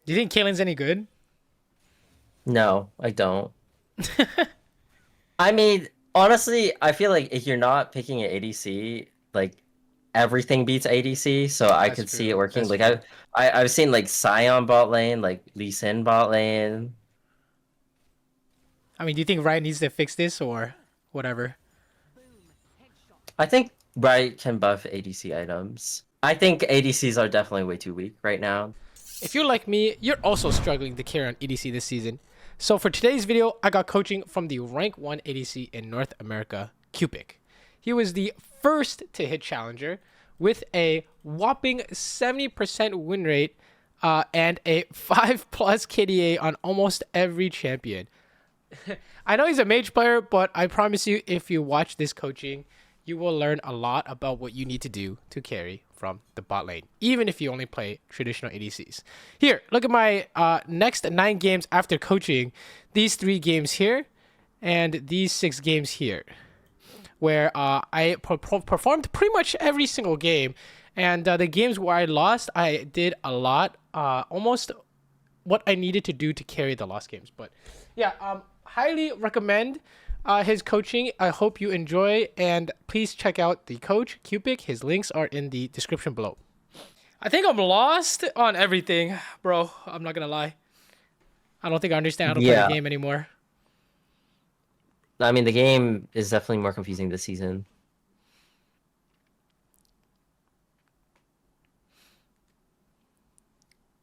Do you think Caitlyn's any good? No, I don't. I mean, honestly, I feel like if you're not picking an ADC, like everything beats ADC, so I That's could see it true. working. That's Like true. I've seen like Sion bot lane, like Lee Sin bot lane. I mean, do you think Riot needs to fix this or whatever? I think Riot can buff ADC items. I think ADCs are definitely way too weak right now. If you're like me, you're also struggling to carry on EDC this season. So for today's video, I got coaching from the rank 1 ADC in North America, Cupic. He was the first to hit Challenger with a whopping 70% win rate and a 5 plus KDA on almost every champion. I know he's a mage player, but I promise you, if you watch this coaching, you will learn a lot about what you need to do to carry from the bot lane, even if you only play traditional ADCs. Here, look at my next 9 games after coaching. These 3 games here, and these 6 games here, where I performed pretty much every single game. And the games where I lost, I did a lot, almost what I needed to do to carry the lost games. But yeah, highly recommend his coaching. I hope you enjoy, and please check out the coach Cupic. His links are in the description below. I think I'm lost on everything, bro. I'm not gonna lie. I don't think I understand how to play the Yeah, game anymore. I mean the game is definitely more confusing this season.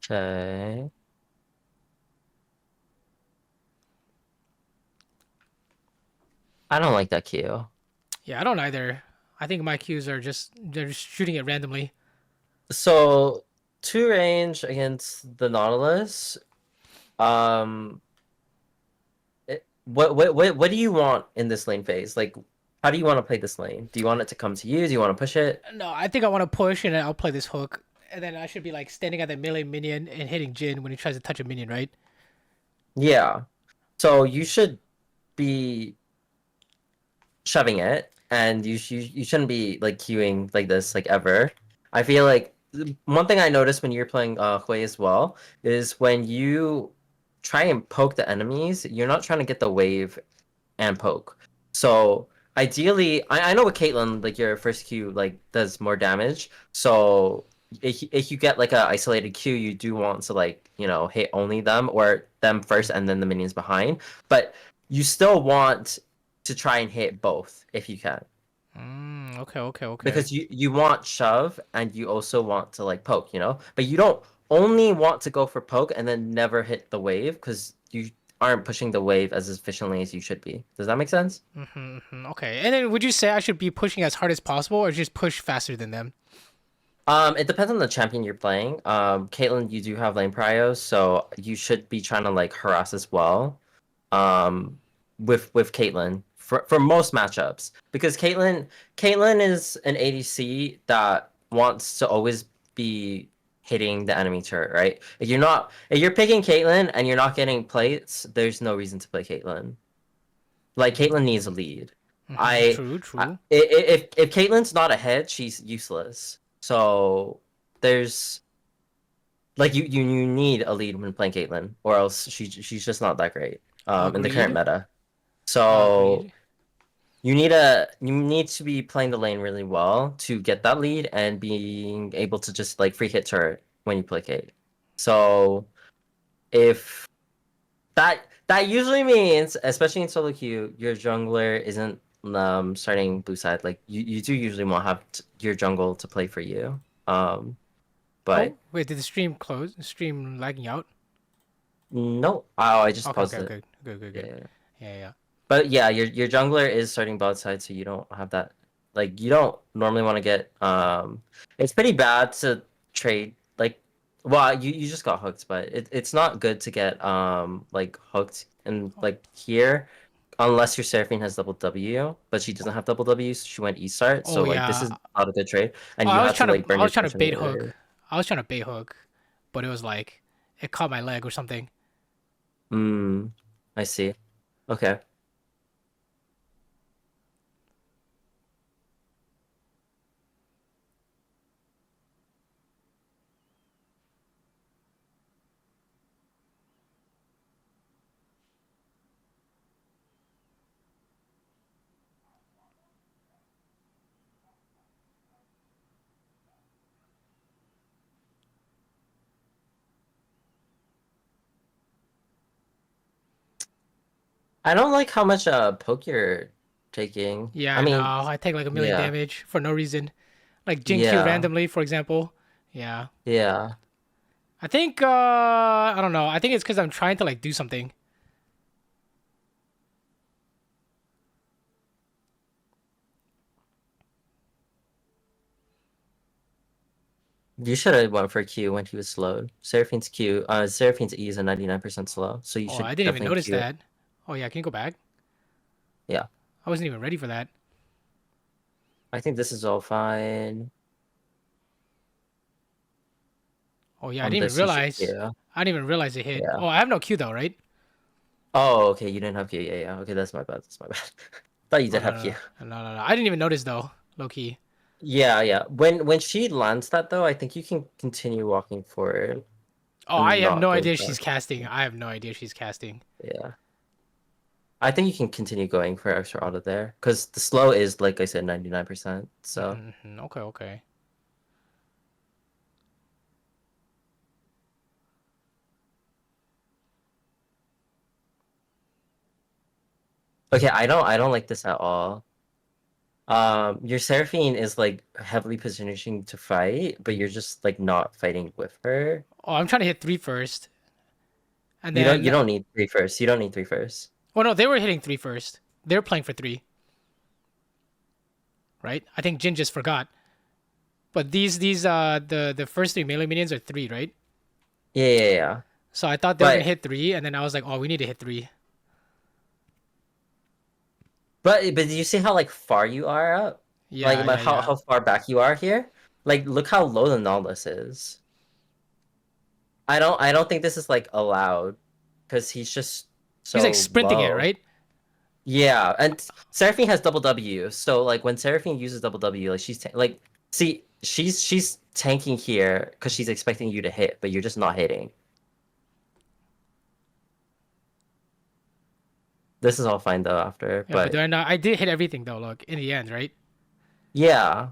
Okay. I don't like that Q. Yeah, I don't either. I think my Qs are just they're just shooting it randomly. So two range against the Nautilus. Um, what do you want in this lane phase? Like, how do you want to play this lane? Do you want it to come to you? Do you want to push it? No, I think I want to push, and then I'll play this hook, and then I should be like standing at the melee minion and hitting Jin when he tries to touch a minion, right? Yeah. So you should be shoving it, and you shouldn't be like queuing like this like ever. I feel like one thing I noticed when you're playing Hui as well is when you try and poke the enemies, you're not trying to get the wave and poke. So ideally, I know with Caitlyn, like your first Q like does more damage. So if you get like a isolated Q, you do want to like hit only them or them first and then the minions behind. But you still want to try and hit both if you can, Okay, okay, okay. because you want shove and you also want to like poke, but you don't only want to go for poke and then never hit the wave because you aren't pushing the wave as efficiently as you should be. Does that make sense? Okay. And then would you say I should be pushing as hard as possible or just push faster than them? It depends on the champion you're playing. Caitlyn, you do have lane prio, so you should be trying to like harass as well. Um, with Caitlyn for most matchups, because Caitlyn is an ADC that wants to always be hitting the enemy turret, right? If you're picking Caitlyn and you're not getting plates, there's no reason to play Caitlyn. Like Caitlyn needs a lead. True, true. If Caitlyn's not ahead, she's useless. So there's like you need a lead when playing Caitlyn, or else she's just not that great in the current Agreed. meta. So Agreed. you need to be playing the lane really well to get that lead and being able to just like free hit turret when you play Cait. So if that usually means, especially in solo queue, your jungler isn't starting blue side. Like you do usually want to have your jungle to play for you. But Oh, wait, did the stream close? The stream lagging out? no, oh, I just Okay, paused okay, it. okay. Good, good, good. Yeah. Yeah, yeah. But yeah, your jungler is starting bot side, so you don't have that. Like you don't normally want to get. It's pretty bad to trade. Like, well, you just got hooked, but it's not good to get like hooked and like here, unless your Seraphine has double W, but she doesn't have double W, so she went E start. So Oh like this is yeah. not a good trade, Oh, and you had to like burn I your was trying to potion bait really hook. early. I was trying to bait hook, but it was like it caught my leg or something. Hmm, I see. Okay. I don't like how much poke you're taking. I Yeah, no, mean, I take like a million yeah, damage for no reason. Like Jin Q yeah, randomly, for example. Yeah. yeah. I think I don't know. I think it's because I'm trying to like do something. You should have went for Q when he was slowed. Seraphine's E is a 99% slow, so you Oh, should I didn't even definitely notice Q it. that. Oh yeah, can you go back? Yeah, I wasn't even ready for that. I think this is all fine. Oh yeah, I On didn't even this, you should realize. Q. I didn't even realize it hit. Yeah. Oh, I have no Q though, right? Oh, okay, you didn't have Q. Yeah, yeah. Okay, that's my bad. That's my bad. Thought you Oh did no have no Q. no no no no. I didn't even notice though, low key. Yeah, yeah. When she lands that though, I think you can continue walking forward Oh, I and have not no go idea back. she's casting. I have no idea she's casting. Yeah. I think you can continue going for extra auto there because the slow is like I said 99%. So Okay, okay. okay, I don't like this at all. Your Seraphine is like heavily positioning to fight, but you're just like not fighting with her. Oh, I'm trying to hit three first, and You then don't need three first. You don't need three first. oh no, they were hitting three first. They're playing for three, right? I think Jin just forgot. But these the first three melee minions are three, right? Yeah, yeah, yeah. So I thought they were gonna But hit three, and then I was like, oh, we need to hit three. but do you see how like far you are up? Yeah, yeah, yeah. How far back you are here? Like look how low the Nautilus is. I don't think this is like allowed because he's just He's like so sprinting it, low. right? Yeah, and Seraphine has double W, so like when Seraphine uses double W, like like see she's tanking here because she's expecting you to hit, but you're just not hitting. This is all fine though after, Yeah, but but then I did hit everything though. Look, in the end, right? yeah,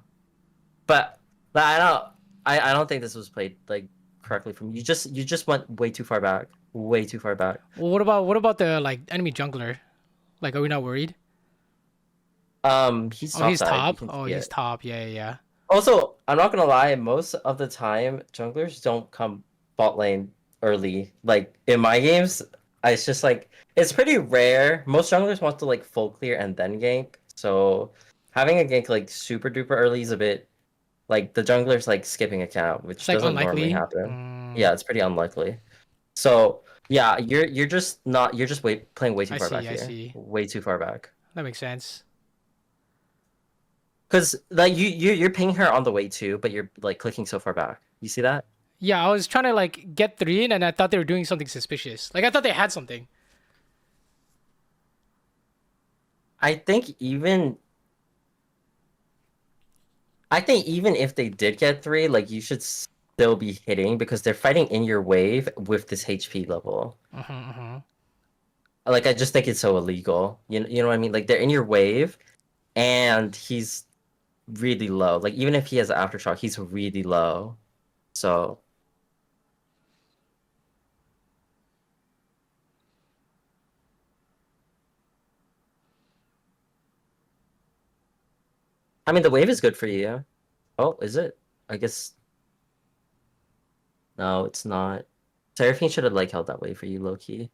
but I don't think this was played like correctly from you. You just went way too far back, way too far back. Well, what about the like enemy jungler? Like, are we not worried? He's Oh, top he's side. You top. can Oh, see he's it. top. Yeah, yeah, yeah. Also, I'm not gonna lie, most of the time, junglers don't come bot lane early. Like in my games, it's just like it's pretty rare. Most junglers want to like full clear and then gank. So having a gank like super duper early is a bit like the jungler's like skipping a count, It's which like doesn't normally unlikely. happen. Yeah, it's pretty unlikely. So yeah, you're just not you're just playing way too I far back see. I here. see. Way too far back. That makes sense. Because like you're pinging her on the way too, but you're like clicking so far back. You see that? Yeah, I was trying to like get three in, and I thought they were doing something suspicious. Like I thought they had something. I think even I think even if they did get three, like you should still be hitting because they're fighting in your wave with this HP level. Like I just think it's so illegal. You know what I mean? Like they're in your wave and he's really low. Like even if he has aftershock, he's really low. So I mean the wave is good for you. Oh, is it? I guess no, it's not. Seraphine should have like held that wave for you, low key.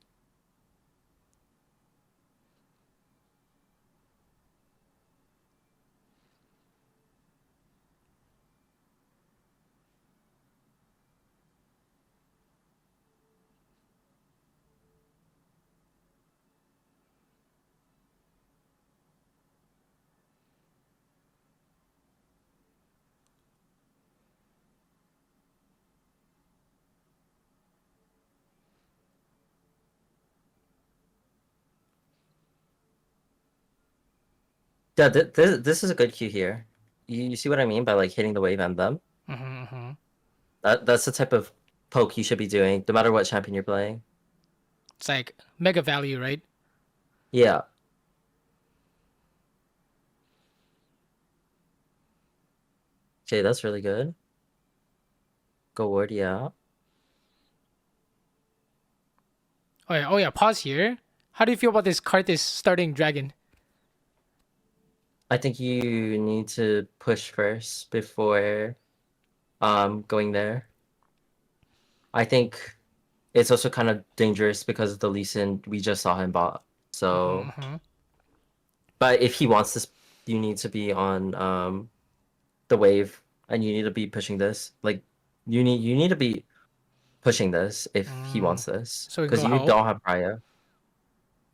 Yeah, this is a good cue here. You see what I mean by like hitting the wave and them? That's the type of poke you should be doing, no matter what champion you're playing. It's like mega value, right? Yeah. Okay, that's really good. Go ward, yeah. Oh yeah. Oh yeah. Pause here. How do you feel about this Karthus starting dragon? I think you need to push first before going there. I think it's also kind of dangerous because of the Lee Sin we just saw him bot. So, Mm-hmm. but if he wants this, you need to be on the wave and you need to be pushing this. Like you need to be pushing this if he wants this So we can because go you help. don't have Praya.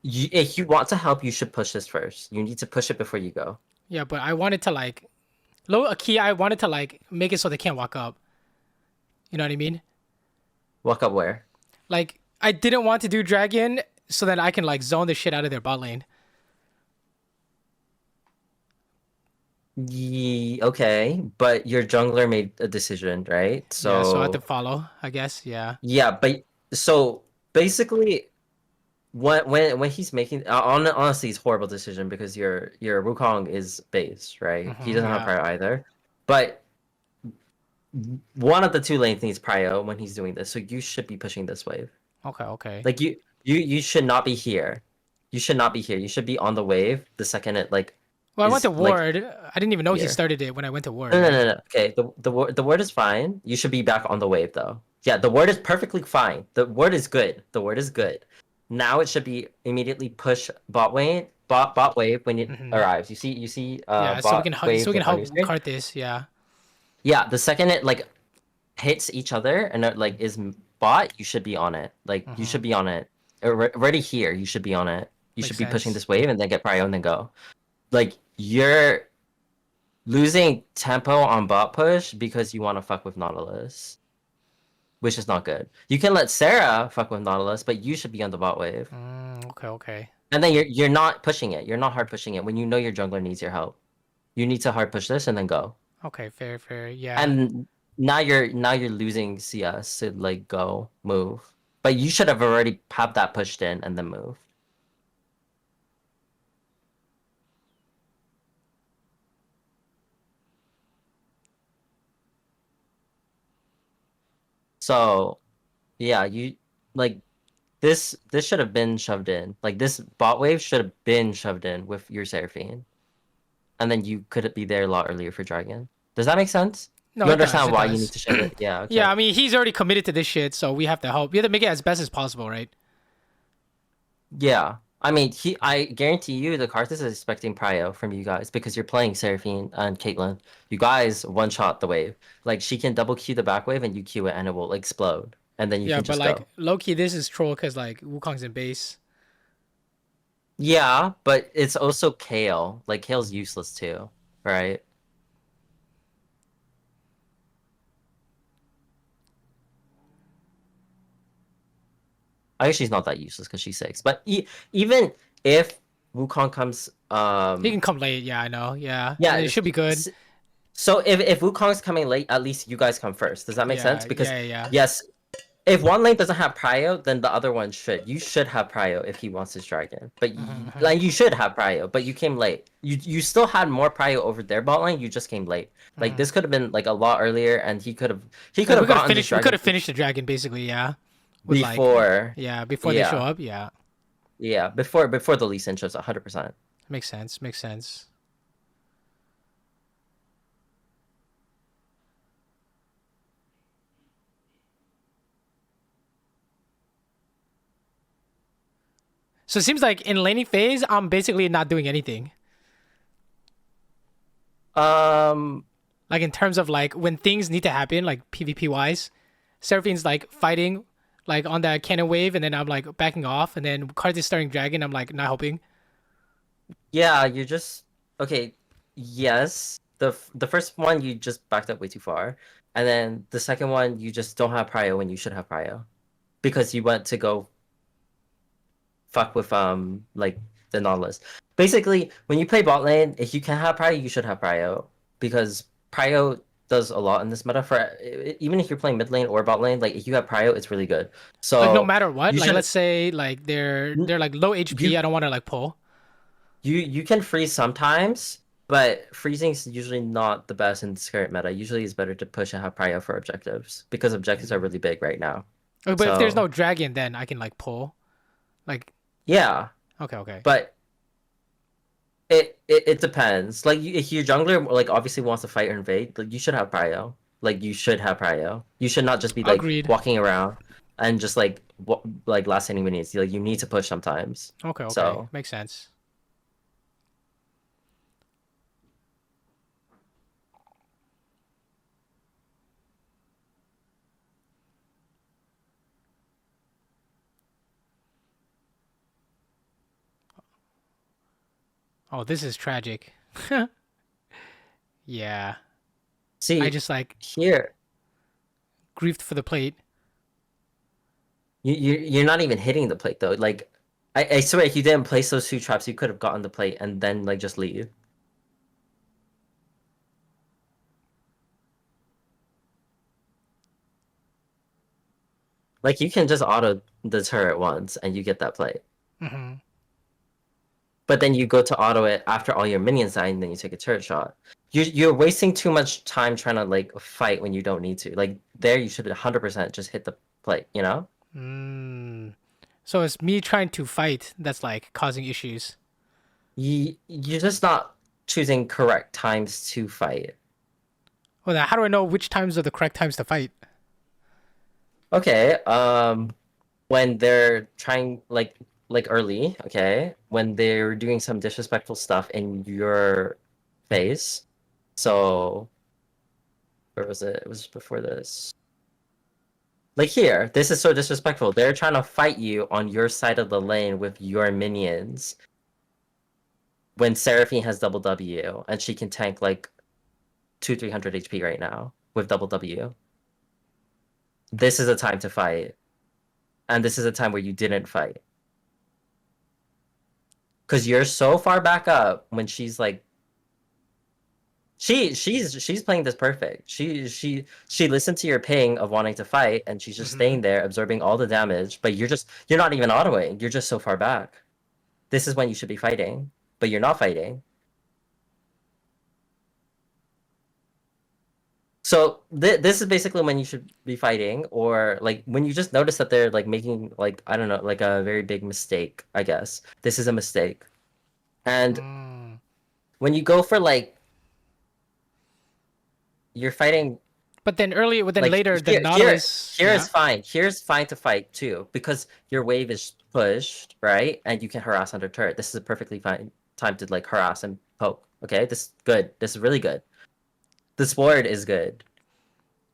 If you want to help, you should push this first. You need to push it before you go. Yeah, but I wanted to like low key. I wanted to like make it so they can't walk up. You know what I mean? Walk up where? Like I didn't want to do dragon so that I can like zone the shit out of their bot lane. Okay, but your jungler made a decision, right? Yeah, so I have to So follow. I guess. Yeah. yeah, but so basically, when he's making honestly, it's a horrible decision because your Wukong is base, right? He doesn't have Yeah. Prio either, but one of the two lanes needs Prio when he's doing this, so you should be pushing this wave. Okay. Okay. Like you should not be here. You should not be here. You should be on the wave the second it like Well, I went is to like ward. I didn't even know he here. started it when I went to No, ward. no, Right. no, no. Okay, the word is fine. You should be back on the wave though. Yeah, the word is perfectly fine. The word is good. The word is good. Now it should be immediately push bot wave when it arrives. You see Yeah. So we can bot wave so we can on help your screen. Karthus. Yeah. Yeah, the second it like hits each other and it like is bot, you should be on it. Like you should be on it. Already here, you should be on it. You Makes should be pushing sense. this wave and then get prio and then go. Like you're losing tempo on bot push because you want to fuck with Nautilus, which is not good. You can let Sarah fuck with Nautilus, but you should be on the bot wave. Okay. Okay. And then you're not pushing it. You're not hard pushing it when you know your jungler needs your help. You need to hard push this and then go. Okay. Fair. Fair. Yeah. And now you're losing CS to like go move. But you should have already have that pushed in and then move. So yeah, you like this should have been shoved in. Like this bot wave should have been shoved in with your Seraphine. And then you could be there a lot earlier for Dragon. Does that make sense? No, You it does. understand It why you need does. to shove it? Yeah, okay. Yeah. I mean, he's already committed to this shit, so we have to help. We have to make it as best as possible, right? Yeah. I mean, I guarantee you the Karthus is expecting Prio from you guys because you're playing Seraphine and Caitlyn. You guys one-shot the wave. Like, she can double Q the back wave and you Q it and it will explode. And then you Yeah, can but just like go. low key, this is troll because like Wukong's in base. Yeah, but it's also Kale. Like, Kale's useless too, right? I guess she's not that useless because she's 6. But even if Wukong comes, He can come late. Yeah, I know. Yeah, and yeah. then it should be good. So if Wukong's coming late, at least you guys come first. Does that make sense? Yeah, Because yeah, yeah. yes, if one lane doesn't have prio, then the other one should. You should have prio if he wants his dragon. But like you should have prio, but you came late. You still had more prio over their bot lane. You just came late. Like this could have been like a lot earlier, and he could have Like, we could have gotten this finished. We could dragon have finished the dragon basically. Yeah, with like before. yeah before they show Yeah, up. Yeah, yeah, before the Lee Sin shows 100%. makes sense. Makes sense. So it seems like in laning phase, I'm basically not doing anything. Um, Like in terms of like when things need to happen, like PvP wise, Seraphine's like fighting like on that cannon wave, and then I'm like backing off, and then Karthus is starting dragon. I'm like not helping. yeah, you just okay. Yes, the first one you just backed up way too far, and then the second one you just don't have prio when you should have prio, because you went to go fuck with like the Nautilus. Basically, when you play bot lane, if you can have prio, you should have prio because prio does a lot in this meta. For even if you're playing mid lane or bot lane, like if you have prio, it's really good. Like no So matter what, you like should let's say like they're like low HP. you I don't want to like pull. you can freeze sometimes, but freezing is usually not the best in this current meta. Usually, it's better to push and have prio for objectives because objectives are really big right now. But if there's So no dragon, then I can like pull. Like Yeah, Okay, okay. but it depends. Like if your jungler like obviously wants to fight or invade, like you should have prio. Like you should have prio. You should not just be like Agreed. walking around and just like like last hitting minions. Like you need to push sometimes. Okay, okay. So Makes sense. Oh, this is tragic. Yeah. I see just like here, griefed for the plate. you're not even hitting the plate though. Like I swear if you didn't place those two traps, you could have gotten the plate and then like just leave. Like you can just auto the turret once and you get that plate. Hmm. But then you go to auto it after all your minions die, and then you take a turret shot. You're wasting too much time trying to like fight when you don't need to. Like there, you should 100% just hit the plate. You know? Mm. So it's me trying to fight that's like causing issues. You're just not choosing correct times to fight. Well, then how do I know which times are the correct times to fight? Okay. When they're trying like early, okay, when they're doing some disrespectful stuff in your face. So where was it? It was before this. Like here, this is so disrespectful. They're trying to fight you on your side of the lane with your minions when Seraphine has double W and she can tank like 300 HP right now with double W. This is a time to fight. And this is a time where you didn't fight. Because you're so far back up when she's like she's playing this perfect. She listened to your ping of wanting to fight, and she's just Hmm. staying there, absorbing all the damage. But you're not even autoing. You're just so far back. This is when you should be fighting, but you're not fighting. So this is basically when you should be fighting, or like when you just notice that they're like making like I don't know like a very big mistake. I guess this is a mistake, and Mm. when you go for like you're fighting. But then earlier, but then Like later, the here Nautilus. here Yeah. is fine. Here's fine to fight too because your wave is pushed, right? And you can harass under turret. This is a perfectly fine time to like harass and poke. Okay, this is good. This is really good. This ward is good.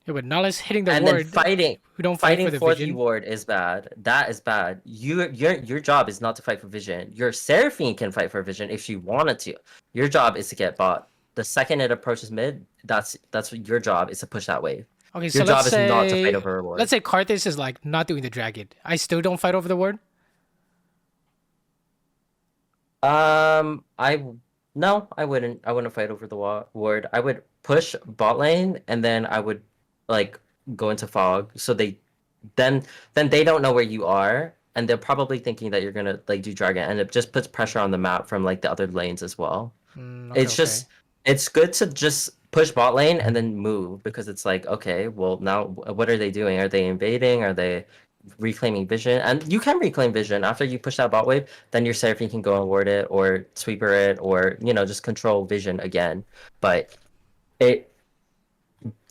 Yeah, but Nautilus hitting the And then ward. fighting We don't fight fighting for the for the vision. ward is bad. That is bad. Your job is not to fight for vision. Your Seraphine can fight for vision if she wanted to. Your job is to get bot. The second it approaches mid, that's what your job is to push that wave. Okay, Your so job is not to fight over a let's ward. say Karthus is like not doing the dragon. I still don't fight over the ward. I no, I wouldn't. I wouldn't fight over the ward. I would push bot lane, and then I would like go into fog. So then then they don't know where you are, and they're probably thinking that you're gonna like do dragon, and it just puts pressure on the map from like the other lanes as well. Okay, It's okay. just it's good to just push bot lane and then move because it's like okay, well now what are they doing? Are they invading? Are they reclaiming vision? And you can reclaim vision after you push that bot wave. Then your Seraphine can go and ward it or sweeper it or just control vision again. But it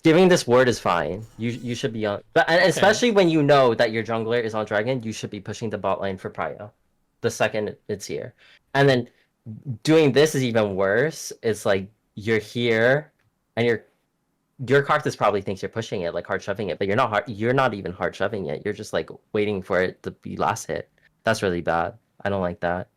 giving this ward is fine. You should be on, but and Okay. especially when you know that your jungler is on dragon, you should be pushing the bot lane for prio the second it's here. And then doing this is even worse. It's like you're here, and your Carthus probably thinks you're pushing it, like hard shoving it, but you're not hard. You're not even hard shoving it. You're just like waiting for it to be last hit. That's really bad. I don't like that.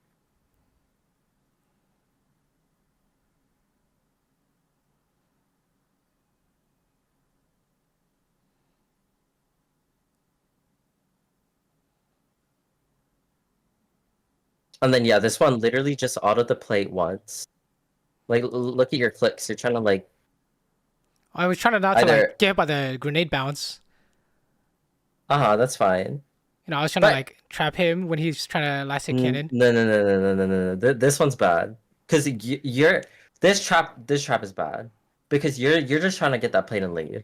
And then yeah, this one literally just auto the plate once. Like look at your clicks. You're trying to like I was trying to not to like either get hit by the grenade bounce. that's fine. I was trying to But like trap him when he's trying to last hit cannon. no, no, no, no, no, no, no, no. This one's bad because you're this trap is bad because you're just trying to get that plate and leave.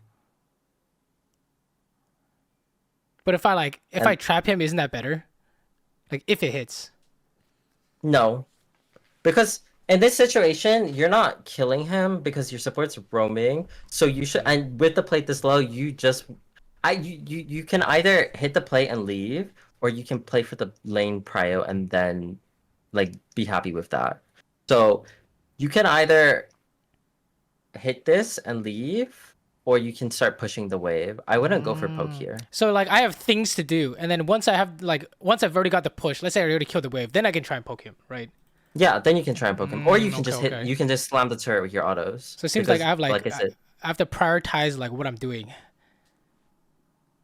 But if I And trap him, isn't that better? Like if it hits. No, because in this situation, you're not killing him because your support's roaming. So you should, and with the plate this low, you can either hit the plate and leave, or you can play for the lane prio and then like be happy with that. So you can either hit this and leave, or you can start pushing the wave. I wouldn't go for poke here. So like I have things to do, and then once I've already got the push, let's say I already killed the wave, then I can try and poke him, right? Yeah, then you can try and poke him, or you can Okay, just hit. okay. You can just slam the turret with your autos. So it seems like Because, I have like I said, I have to prioritize like what I'm doing.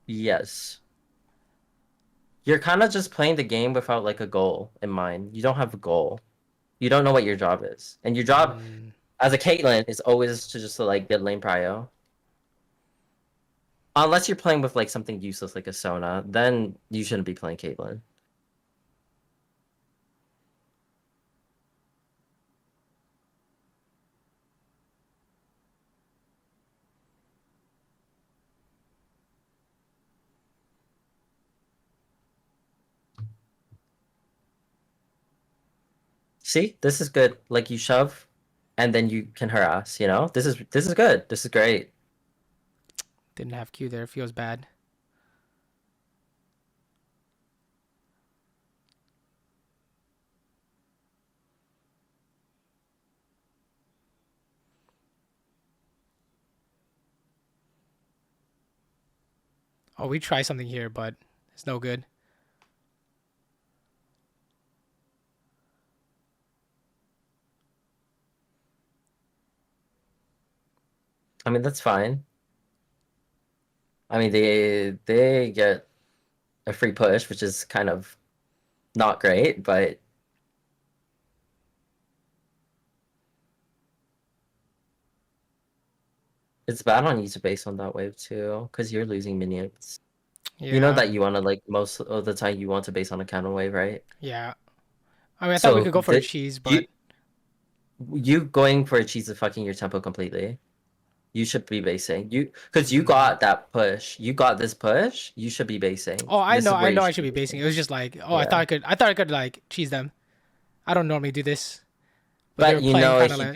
yes, you're kind of just playing the game without like a goal in mind. You don't have a goal. You don't know what your job is, and your job as a Caitlyn is always to just like get lane prio. Unless you're playing with like something useless like a Sona, then you shouldn't be playing Caitlyn. See, this is good. Like you shove, and then you can harass. You know, this is good. This is great. Didn't have Q there. Feels bad. Oh, we try something here, but it's no good. I mean, that's fine. I mean, they get a free push, which is kind of not great, but it's bad on you to base on that wave too, because you're losing minions. You know Yeah, that you want to like most of the time you want to base on a counter wave, right? yeah. I mean, I thought we So could go for a cheese, but you going for a cheese is fucking your tempo completely. You should be basing. Because you Mhm. got that push. You got this push. You should be basing. Oh, This is where I you know I should should be be basing. basing. It was just like, oh, Yeah. I thought I could like cheese them. I don't normally do this, but they were But you playing know, kind of like,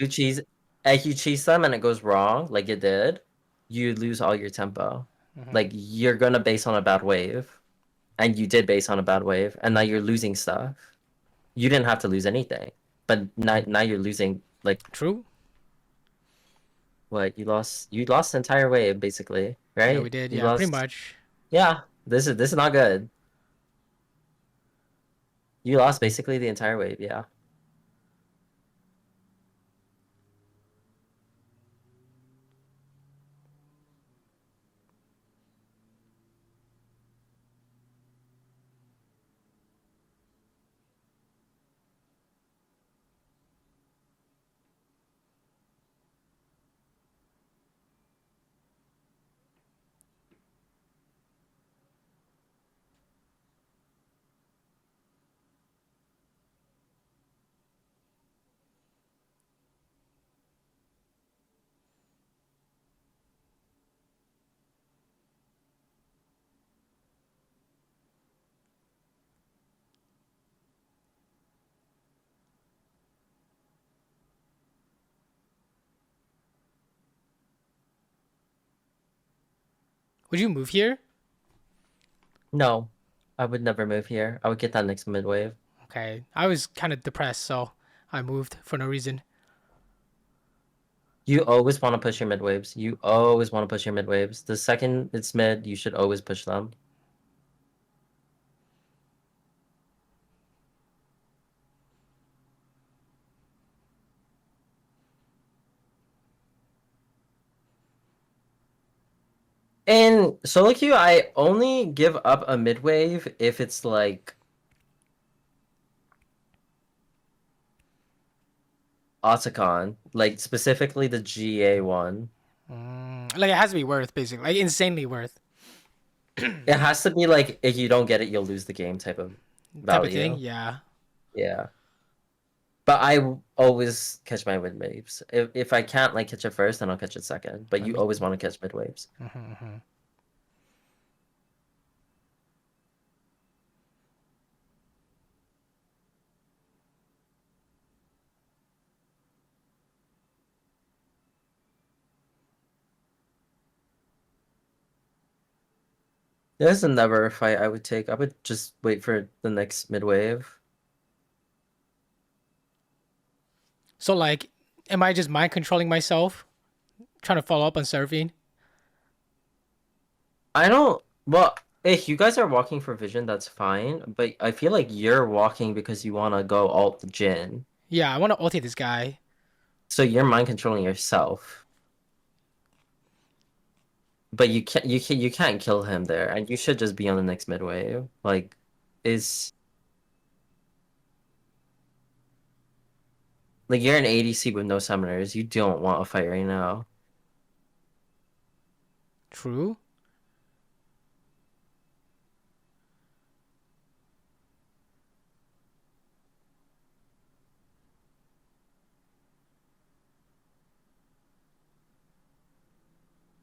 if you cheese them and it goes wrong, like it did, you lose all your tempo. Like you're gonna base on a bad wave, and you did base on a bad wave, and now you're losing stuff. You didn't have to lose anything, but now you're losing like true. what you lost the entire wave basically, Yeah, we right? did. You Yeah, pretty lost. much. Yeah, this is not good. You lost basically the entire wave. Yeah. Would you move here? No, I would never move here. I would get that next mid wave. Okay, I was kind of depressed, so I moved for no reason. You always want to push your mid waves. You always want to push your mid waves. The second it's mid, you should always push them. In solo queue, I only give up a mid wave if it's like Otacon, like specifically the GA one. Like it has to be worth, basically, like insanely worth It has to be like if you don't get it, you'll lose the game type of type of thing. value. Yeah. Yeah. But always catch my mid waves. If I can't like catch it first, then I'll catch it second. But Let you me. always want to catch mid waves. There's never a fight I would take. I would just wait for the next mid wave. So like, am I just mind controlling myself, trying to follow up on Seraphine? I don't. Well, if you guys are walking for vision, that's fine. But I feel like you're walking because you want to go alt the Jin. Yeah, I want to ulti this guy. So you're mind controlling yourself. But you can't kill him there, and you should just be on the next mid wave. Like, is like you're an ADC with no summoners. You don't want a fight right now. True.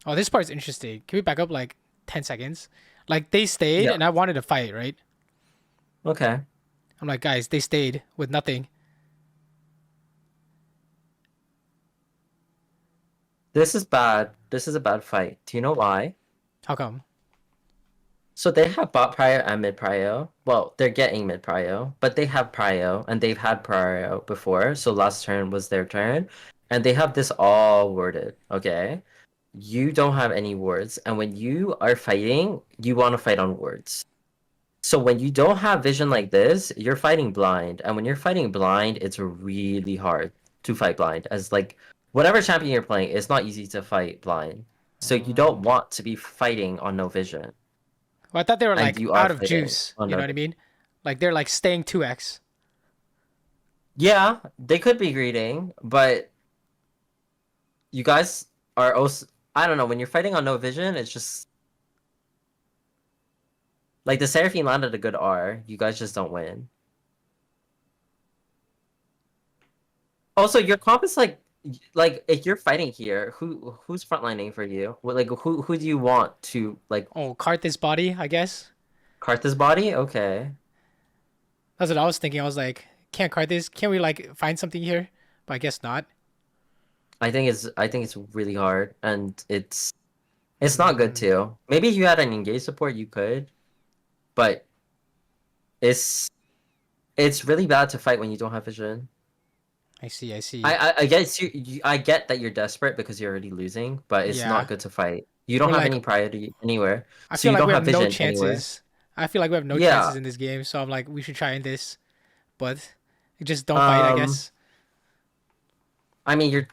Oh, this part's interesting. Can we back up like 10 seconds? Like they stayed Yeah. and I wanted to fight, right? Okay. I'm like, guys, they stayed with nothing. This is bad. This is a bad fight. Do you know why? How come? So they have bot prio and mid prio. Well, they're getting mid prio, but they have prio and they've had prio before. So last turn was their turn, and they have this all worded. Okay, you don't have any words, and when you are fighting, you want to fight on words. So when you don't have vision like this, you're fighting blind, and when you're fighting blind, it's really hard to fight blind. As like whatever champion you're playing, it's not easy to fight blind. So you don't want to be fighting on no vision. Well, I thought they were And like you are out of fighting juice. on You know no. what I mean? Like they're like staying 2x. Yeah, they could be greeting, but you guys are also. I don't know. When you're fighting on no vision, it's just like the Seraphine landed a good R. You guys just don't win. Also, your comp is like if you're fighting here, who's frontlining for you? Like who do you want to like Oh, cart this body, I guess. cart this body? Okay. That's what I was thinking. I was like, can't cart this. Can we like find something here? But I guess not. I think it's really hard, and it's not good too. Maybe if you had an engage support, you could, but it's it's really bad to fight when you don't have vision. I see. I see. I guess I get that you're desperate because you're already losing, but it's Yeah. not good to fight. You don't We're have like, any priority anywhere, I so feel you like don't we have have no vision anywhere. chances. I feel like we have no Yeah. chances in this game. So I'm like, we should try in this, but just don't fight, I Um. guess. I mean, you're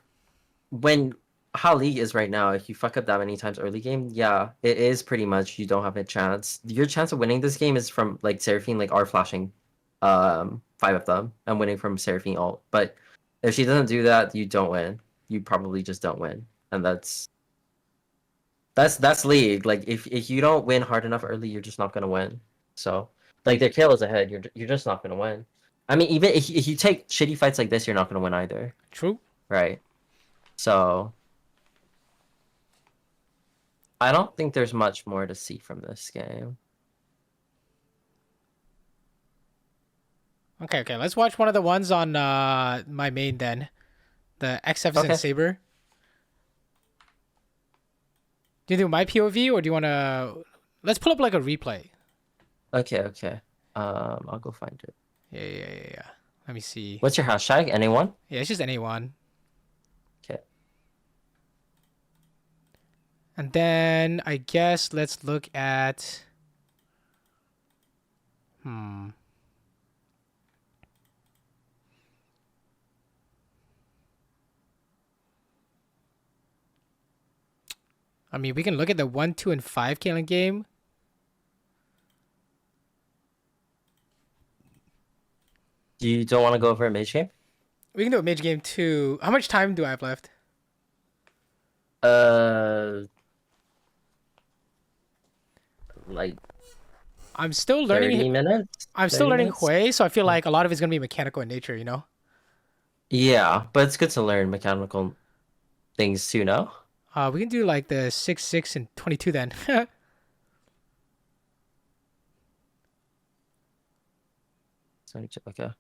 when how League is right now. If you fuck up that many times early game, yeah, it is pretty much you don't have a chance. Your chance of winning this game is from like Seraphine, like R flashing, five of them, and winning from Seraphine ult. But if she doesn't do that, you don't win. You probably just don't win, and that's League. Like if you don't win hard enough early, you're just not gonna win. So like their kill is ahead. You're just not gonna win. I mean, even if you take shitty fights like this, you're not gonna win either, True. right? So I don't think there's much more to see from this game. Okay, okay. Let's watch one of the ones on my main then. The xFSN Okay. Saber. Do you do my POV or do you want to? Let's pull up like a replay. Okay, okay. I'll go find it. Yeah. Let me see. What's your hashtag? Anyone? Yeah, it's just anyone. Okay. And then I guess let's look at. I mean, we can look at the 1, 2, and 5 killing game. You don't want to go over a mage game? We can do a mage game too. How much time do I have left? Uh, like I'm still 30 learning. minutes? I'm still 30 learning minutes? Hui, so I feel like a lot of it's gonna be mechanical in nature. You know. Yeah, but it's good to learn mechanical things too, no? We can do like the 6, 6, and 22 then. Okay.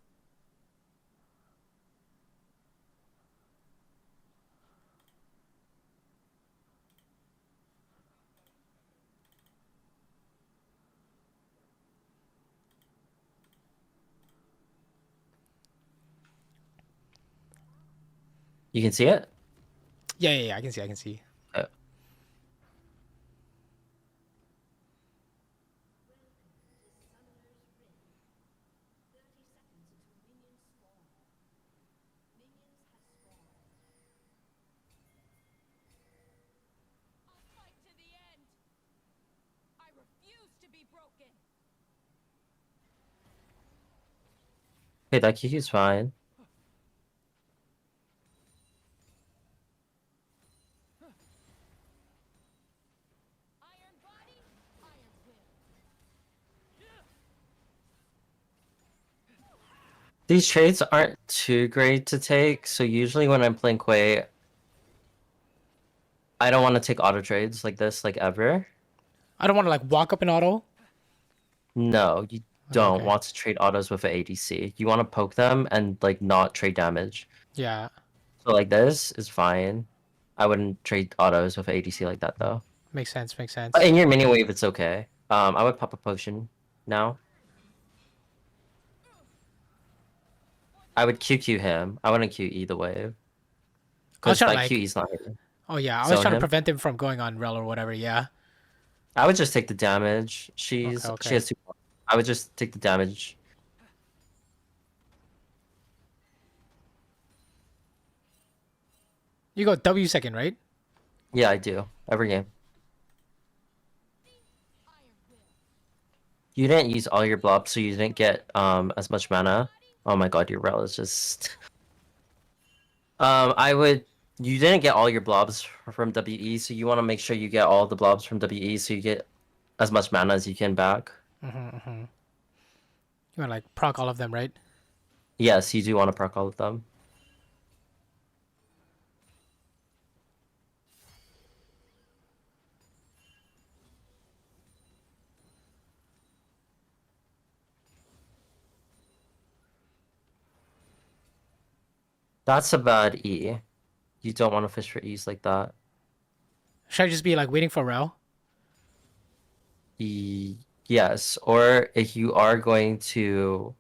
You can see it? Yeah, yeah, yeah. I can see. I can see. Uh, Fight to the end. I refuse to be broken. Okay, that Kiki's fine. Iron body, iron will. These trades aren't too great to take, so usually when I'm playing Quay, I don't want to take auto trades like this, like ever. I don't want to like walk up an auto. No, you Okay, don't okay. want to trade autos with an ADC. You want to poke them and like not trade damage. Yeah, So like this is fine. I wouldn't trade autos with an ADC like that though. makes sense. Makes But sense. in your mini wave, it's okay. I would pop a potion now. I would QQ him. I wouldn't QE the wave I was because trying to that like. QE's not hitting. Oh yeah, I was Zone trying to him. prevent him from going on rel or whatever. Yeah. I would just take the damage. Okay, She okay. has two. I would just take the damage. You go W second, right? Yeah, I do every game. Iron will. You didn't use all your blobs, so you didn't get as much mana. Oh my god, your rel is just. I would. You didn't get all your blobs from WE, so you want to make sure you get all the blobs from WE, so you get as much mana as you can back. You want to like proc all of them, right? Yes, you do want to proc all of them. That's a bad E. You don't want to fish for E's like that. Should I just be like waiting for rel? Yes, or if you are going to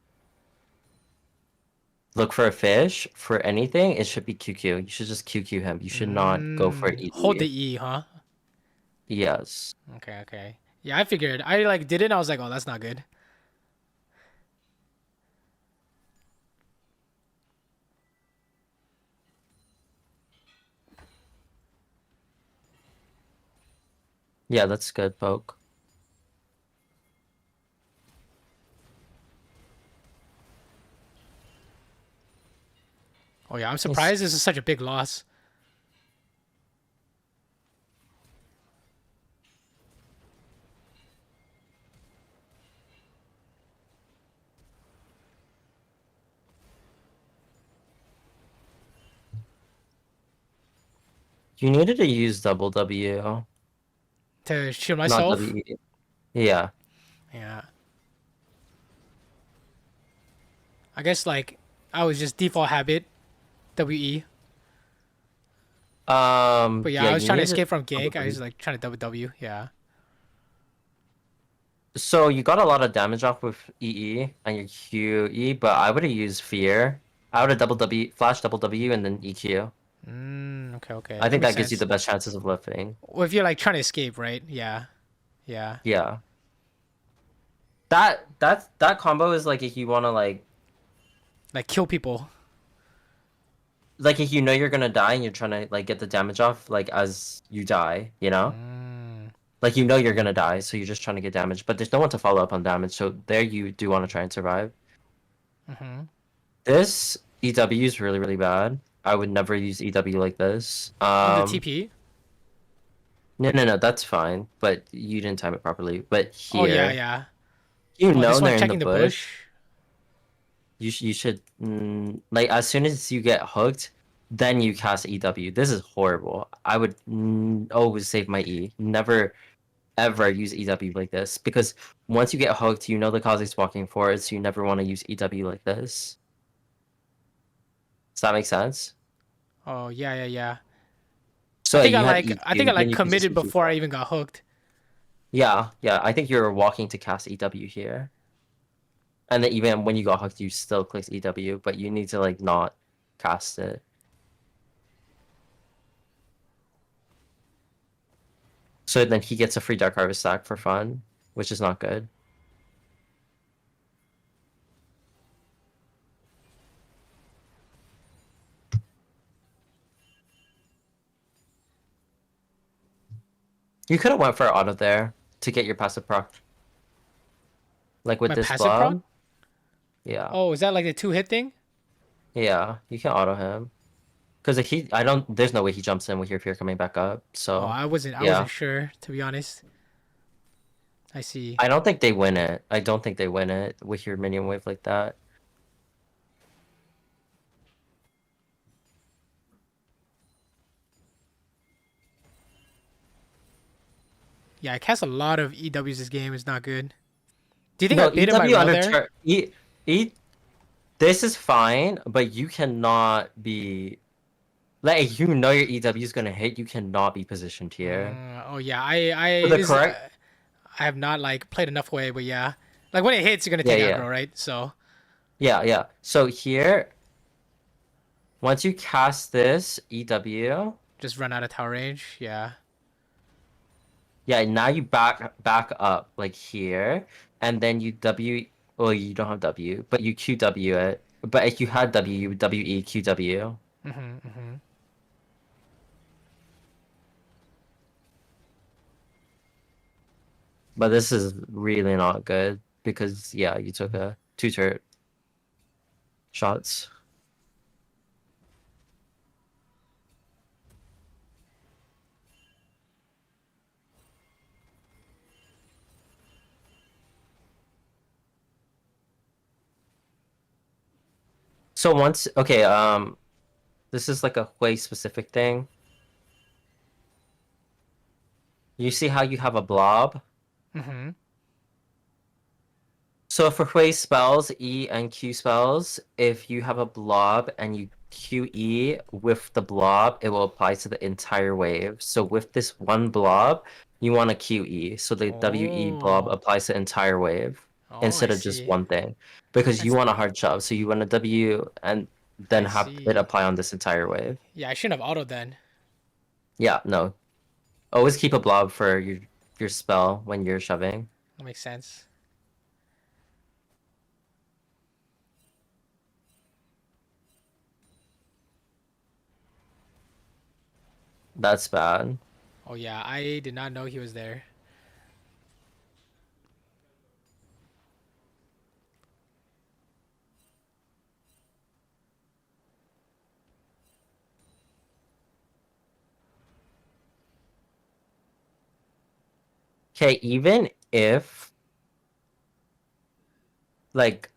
look for a fish for anything, it should be QQ. You should just QQ him. You should not go for Hold the ED. E, huh? Yes. Okay, okay. Yeah, I figured. I like did it. And I was like, oh, that's not good. Yeah, that's good, poke. Oh yeah, I'm Nice. surprised this is such a big loss. You needed to use double W, To shield not myself. WE. Yeah. Yeah. I guess like I was just default habit WE. But yeah, Yeah, I was you trying to needed escape from double gank. I was W. like trying to double W. Yeah. So you got a lot of damage off with EE and your QE, but I would have used Fear. I would have double W, flash double W, and then EQ. Okay, okay. I That think makes that gives you sense. the best chances of lifting. Well, if you're like trying to escape, right? Yeah. Yeah. Yeah. That combo is like if you want to Like kill people. like if you know you're gonna die and you're trying to like get the damage off like as you die, you know? Like you know you're gonna die, so you're just trying to get damage, but there's no one to follow up on damage, so there you do want to try and survive. This EW is really, really bad. I would never use EW like this. On the TP. No, that's fine, but you didn't time it properly. But Oh yeah, here, yeah. you Oh, know this one they're in the checking the bush. bush. You should like as soon as you get hooked, then you cast EW. This is horrible. I would always save my E. Never ever use EW like this because once you get hooked, you know the Kha'Zix walking forward, so you never want to use EW like this. Does that make sense? Oh yeah, yeah, yeah. I So think I you had like I think I EQ, then like you can just committed EQ before I back. even got hooked. Yeah, yeah. I think you're walking to cast EW here. And then even when you got hooked, you still clicked EW, but you need to like not cast it. So then he gets a free Dark Harvest stack for fun, which is not good. You could have went for auto there to get your passive proc. Like with My this passive proc? blob. Yeah. Oh, is that like the 2-hit thing? Yeah, you can auto him. Because there's no way he jumps in with your fear coming back up. Oh, So, I wasn't yeah. sure, to be honest. I see. I don't think they win it. I don't think they win it with your minion wave like that. Yeah, I cast a lot of EWs this game. It's not good. Do you think I No, baited my EW route under there? turn. This is fine, but you cannot be like your EW is gonna hit. You cannot be positioned here. Oh yeah, I For the correct. I have not like played enough way, but yeah, like when it hits, you're gonna Yeah, take yeah, aggro, right? So yeah. So here, once you cast this EW, just run out of tower range. Yeah. yeah, now you back up like here, and then you W. Well, you don't have W, but you QW it. But if you had W, you would WE QW. But this is really not good because yeah, you took a 2 turret shots. So this is like a way specific thing. You see how you have a blob? Mm-hmm. So for Hui spells, E and Q spells, if you have a blob and you QE with the blob, it will apply to the entire wave. So with this one blob, you want to QE. So the WE blob Oh. applies to the entire wave Oh, I instead of just see. one thing. Because you That's want a hard shove. So you want a W and then I have it see. apply on this entire wave. Yeah, I shouldn't have autoed then. Yeah, no. Always keep a blob for your spell when you're shoving. That makes sense. That's bad. Oh yeah, I did not know he was there. Okay, even if like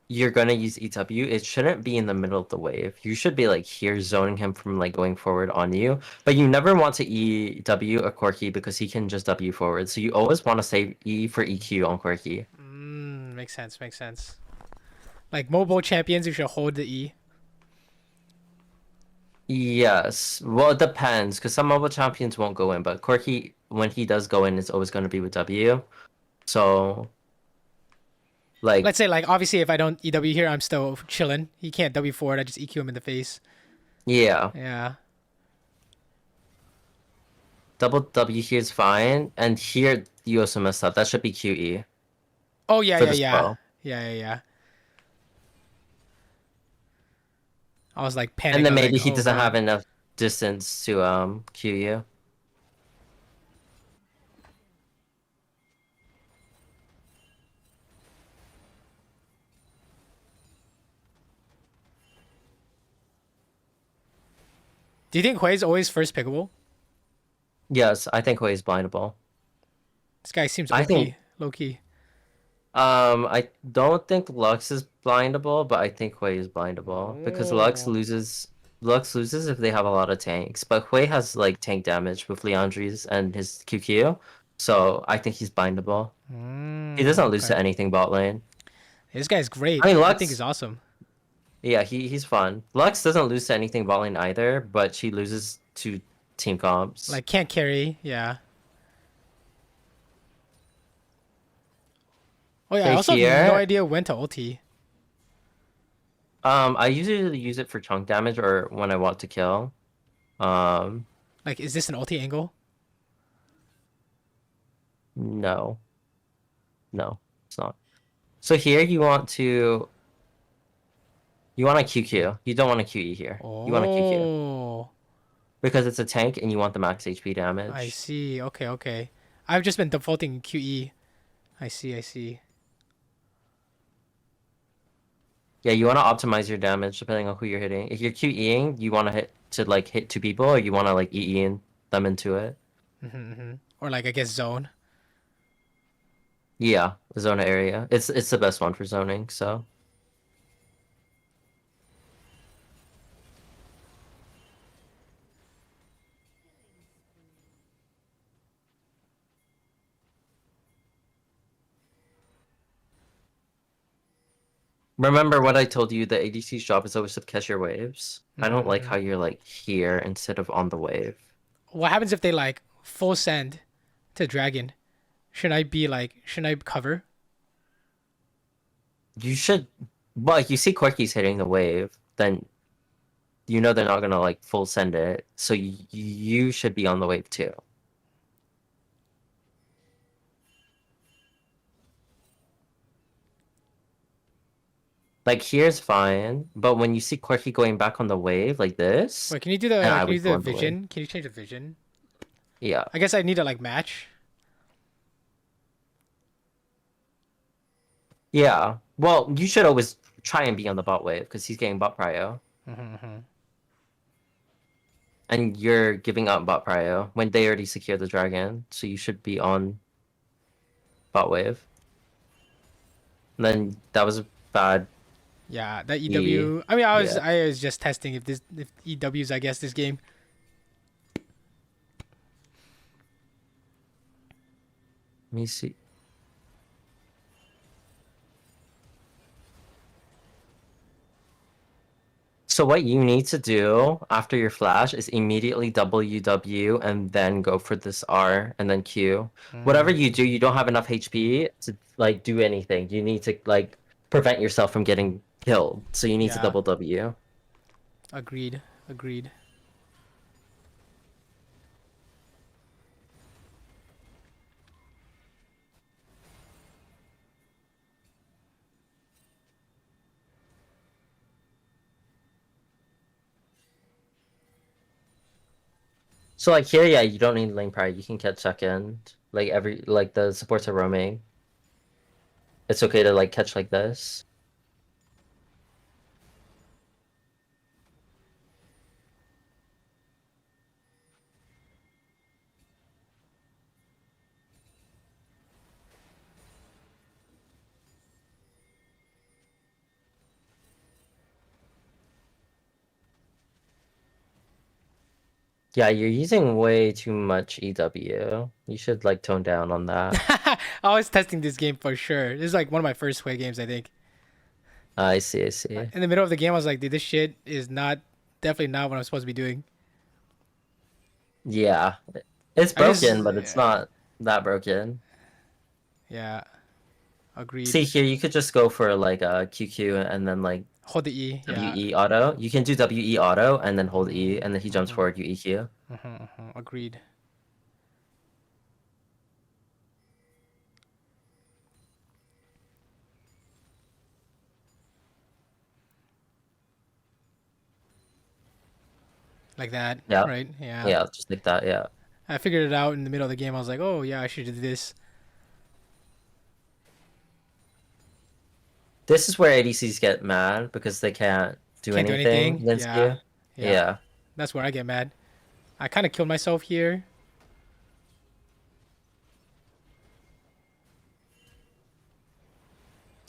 you're gonna use EW, it shouldn't be in the middle of the wave. You should be like here zoning him from like going forward on you. But you never want to EW a Corki because he can just W forward. So you always want to save E for EQ on Corki. Makes sense, makes sense. Like mobile champions, you should hold the E. Yes. Well, it depends because some mobile champions won't go in, but Corki, when he does go in, it's always going to be with W. So, like, Let's say like obviously if I don't EW here, I'm still chilling. He can't W forward, I just EQ him in the face. yeah, Yeah. double W here is fine, and here you also messed up. That should be QE Oh yeah, for yeah, this yeah. bow. Yeah. I was like panicking. And then I was maybe like, he oh doesn't have god. enough distance to Q you. Do you think Hui's always first pickable? Yes, I think Hui is blindable. This guy seems I OP, think low key. I don't think Lux is blindable, but I think Hui is blindable because Oh. Lux loses if they have a lot of tanks, but Hui has like tank damage with Leandri's and his QQ, so I think he's blindable. He doesn't lose Okay. to anything bot lane. This guy's great. I mean I think he's Lux, awesome. yeah, he's fun. Lux doesn't lose to anything bot lane either, but she loses to team comps. Like can't carry. Yeah. Oh yeah. I Okay, also have no here, idea when to ulti. I usually use it for chunk damage or when I want to kill. Um, Like, is this an ulti angle? No, no, it's not. So here you want a QQ. You don't want a QE here. You want a QQ Oh, because it's a tank and you want the max HP I damage. see. Okay, okay. I've just been defaulting QE. I see, I see. Yeah, you want to optimize your damage depending on who you're hitting. If you're QEing, you want to hit two people, or you want to like EE them into it. Or like I guess zone. Yeah, zone area. It's the best one for zoning. So remember what I told you. The ADC's job is always to catch your waves. I don't like how you're like here instead of on the wave. What happens if they like full send to dragon? Shouldn't I cover? You should. Well, if you see Corky's hitting the wave, then you know they're not gonna like full send it. So you should be on the wave too. Like here's fine, but when you see Corky going back on the wave like this, Wait, can you do and the I can you would do go the on the wave. vision? Can you change the vision? Yeah. I guess I need to like match. Yeah. Well, you should always try and be on the bot wave because he's getting bot prio. And you're giving up bot prio when they already secured the dragon, so you should be on bot wave. And then that was bad. Yeah, that E. EW. I mean, Yeah. I was just testing if EWs. I guess this game. Let me see. So what you need to do after your flash is immediately WW and then go for this R and then Q. Whatever you do, you don't have enough HP to like do anything. You need to like prevent yourself from getting killed. So you need to Yeah. double W. Agreed. Agreed. So like here, yeah, you don't need lane pride. You can catch second. Like the supports are roaming. It's okay to like catch like this. Yeah, you're using way too much EW. You should like tone down on that. I was testing this game for sure. This is like one of my first Sway games, I think. I see, I see. In the middle of the game, I was like, dude, this shit is definitely not what I'm supposed to be doing. Yeah. It's I just, broken, but it's not that broken. yeah, agreed. See here, you could just go for like a QQ and then like Hold the E. Yeah, WE auto. You can do WE auto and then hold E and then he jumps forward, you EQ. agreed. Like that, Yeah. right? Yeah. Yeah, just like that, yeah. I figured it out in the middle of the game. I was like, oh yeah, I should do this. This is where ADCs get mad because they can't do Can't do anything anything. against Yeah. you. Yeah. That's where I get mad. I kind of killed myself here.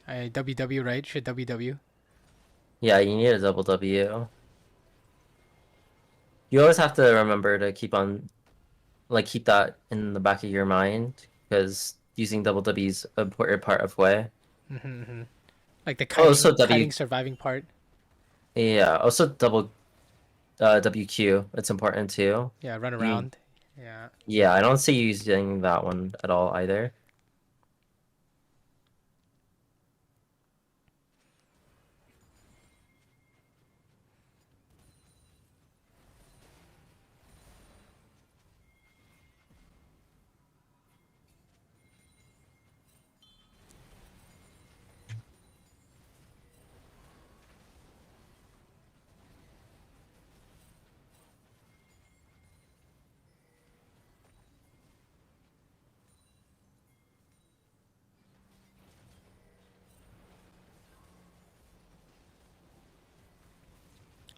I WW, right? Should WW. Yeah, you need a double W. You always have to remember to keep on, like, keep that in the back of your mind because using double W is an important part of way. Like the Also kiting surviving part. Yeah, also double WQ. It's important too. Yeah, run around. Yeah. Yeah, I don't see you using that one at all either.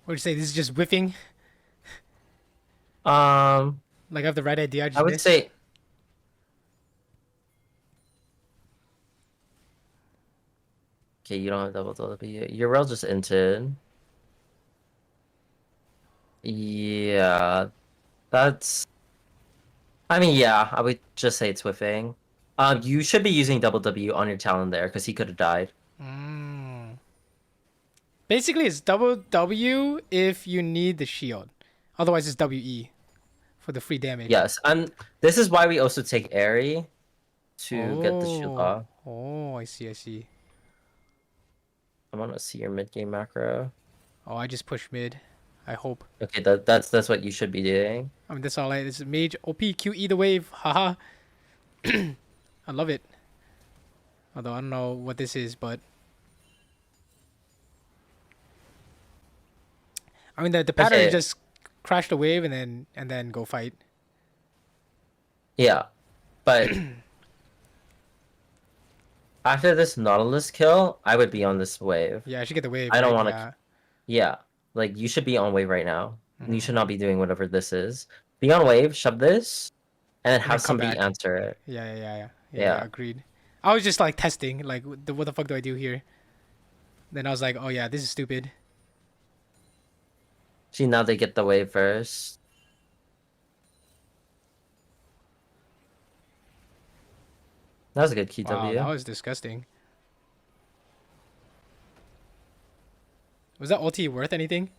What would you say? This is just whiffing. Um, Like I have the right idea. I I just would miss. say. Okay, you don't have double W. Your rail just entered. Yeah, that's. I mean, yeah, I would just say it's whiffing. You should be using double W on your Talon there because he could have died. Mm. Basically, it's double W if you need the shield. Otherwise, it's WE for the free damage. Yes, and this is why we also take Airy to get the shield Oh. off. Oh, I see. I see. I want to see your mid game macro. Oh, I just push mid. I hope. Okay, that's what you should be doing. I mean, that's all I. This is mage OP QE the wave. Haha. I love it. Although I don't know what this is, but I mean the pattern Okay. is just crash the wave and then go fight. Yeah, but after this Nautilus kill, I would be on this wave. Yeah, I should get the wave. I don't right? want to. Yeah, like you should be on wave right now. You should not be doing whatever this is. Be on wave, shove this, and then then have come somebody back. answer it. Yeah. Yeah. Agreed. I was just like testing, like what the fuck do I do here? Then I was like, oh yeah, this is stupid. See, now they get the wave first. That was a good QW. Wow, that was disgusting. Was that ulti worth anything?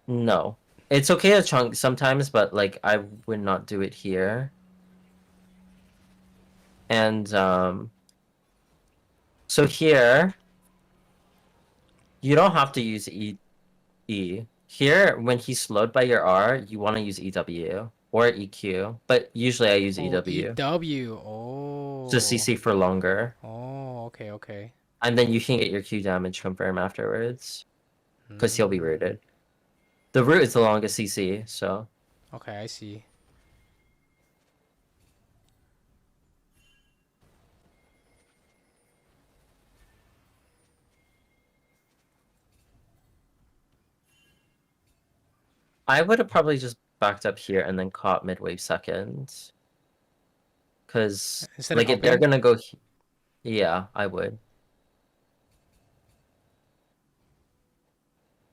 No. It's okay to chunk sometimes, but like I would not do it here. And so here you don't have to use E. Here, when he's slowed by your R, you want to use EW or EQ, but usually I use EW. EW. Oh. Just CC for longer. Oh, okay. And then you can get your Q damage confirm afterwards. Because he'll be rooted. The root is the longest CC, so. Okay, I see. I would have probably just backed up here and then caught mid-wave second. Because, Instead like, of if they're helping? gonna go... Yeah, I would.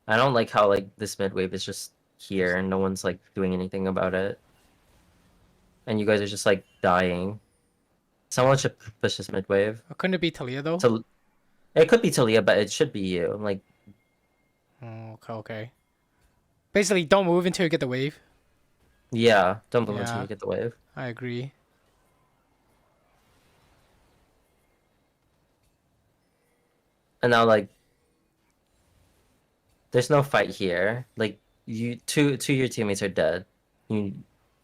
I don't like how, like, this mid-wave is just here and no one's, like, doing anything about it. And you guys are just, like, dying. Someone should push this mid-wave. Couldn't it be Talia though? It could be Talia, but it should be you. Like, Oh, okay. Basically, don't move until you get the wave. yeah, don't move until Yeah. you get the wave. I agree. And now, like, there's no fight here. Like, two of your teammates are dead.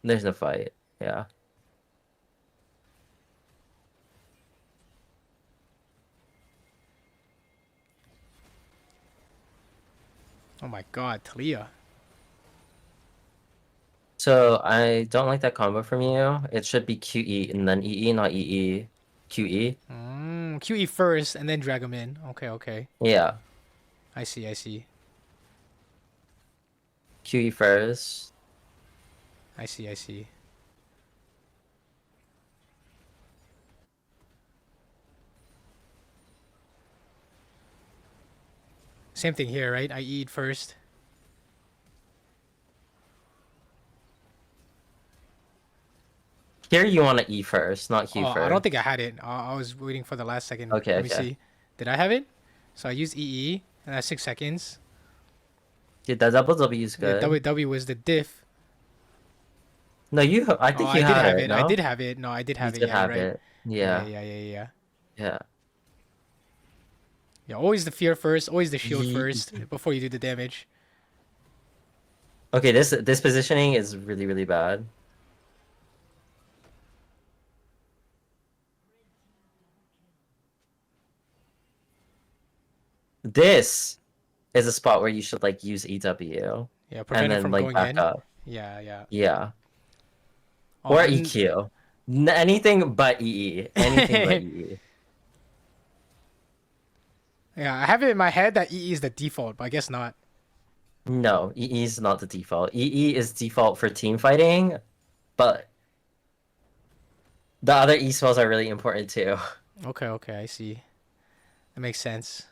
There's no fight. Yeah. Oh my god, Talia. So I don't like that combo from you. It should be QE and then EE, not EE. QE. QE first and then drag him in. Okay. Yeah. I see. QE first. I see. Same thing here, right? I eat first. Here you want to E first, not Q Oh, first. I don't think I had it. I was waiting for the last second. Okay, Let me okay. see. Did I have it? So I used EE, and that's 6 seconds. Dude, that double W is The good. WW was the diff. No, I think Oh, you I did had have it. it. No? I did have it. No, I did You have it. did Yeah, have right. it. Yeah. Yeah. Yeah. Always the fear first. Always the shield Ye- first before you do the damage. Okay, this positioning is really, really bad. This is a spot where you should like use EW Yeah, and prevent it then from like going back in. up. Yeah. Yeah. Oh, Or and- EQ. Anything but EE. Anything but EE. Yeah, I have it in my head that EE is the default, but I guess not. No, EE is not the default. EE is default for team fighting, but the other E spells are really important too. Okay, okay, I see. That makes sense.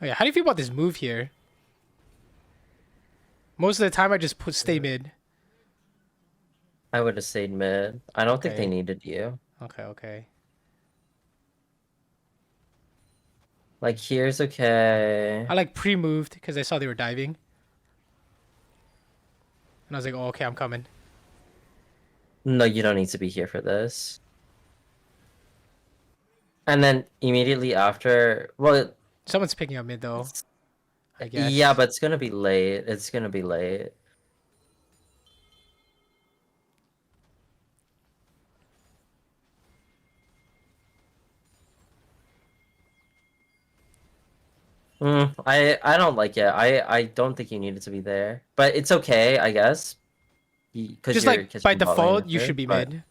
Oh yeah, how do you feel about this move here? Most of the time, I just put stay mid. I would have stayed mid. I don't think they Okay, needed you. okay, okay. Like here's okay. I like pre-moved because I saw they were diving, and I was like, "Oh, okay, I'm coming." No, you don't need to be here for this. And then immediately after, well, Someone's picking up mid though, I yeah, guess. but it's gonna be late. It's gonna be late. I don't like it. I don't think you needed to be there, but it's okay, I guess, because Just you're like by catching bot lane default, with you should it. be But mid.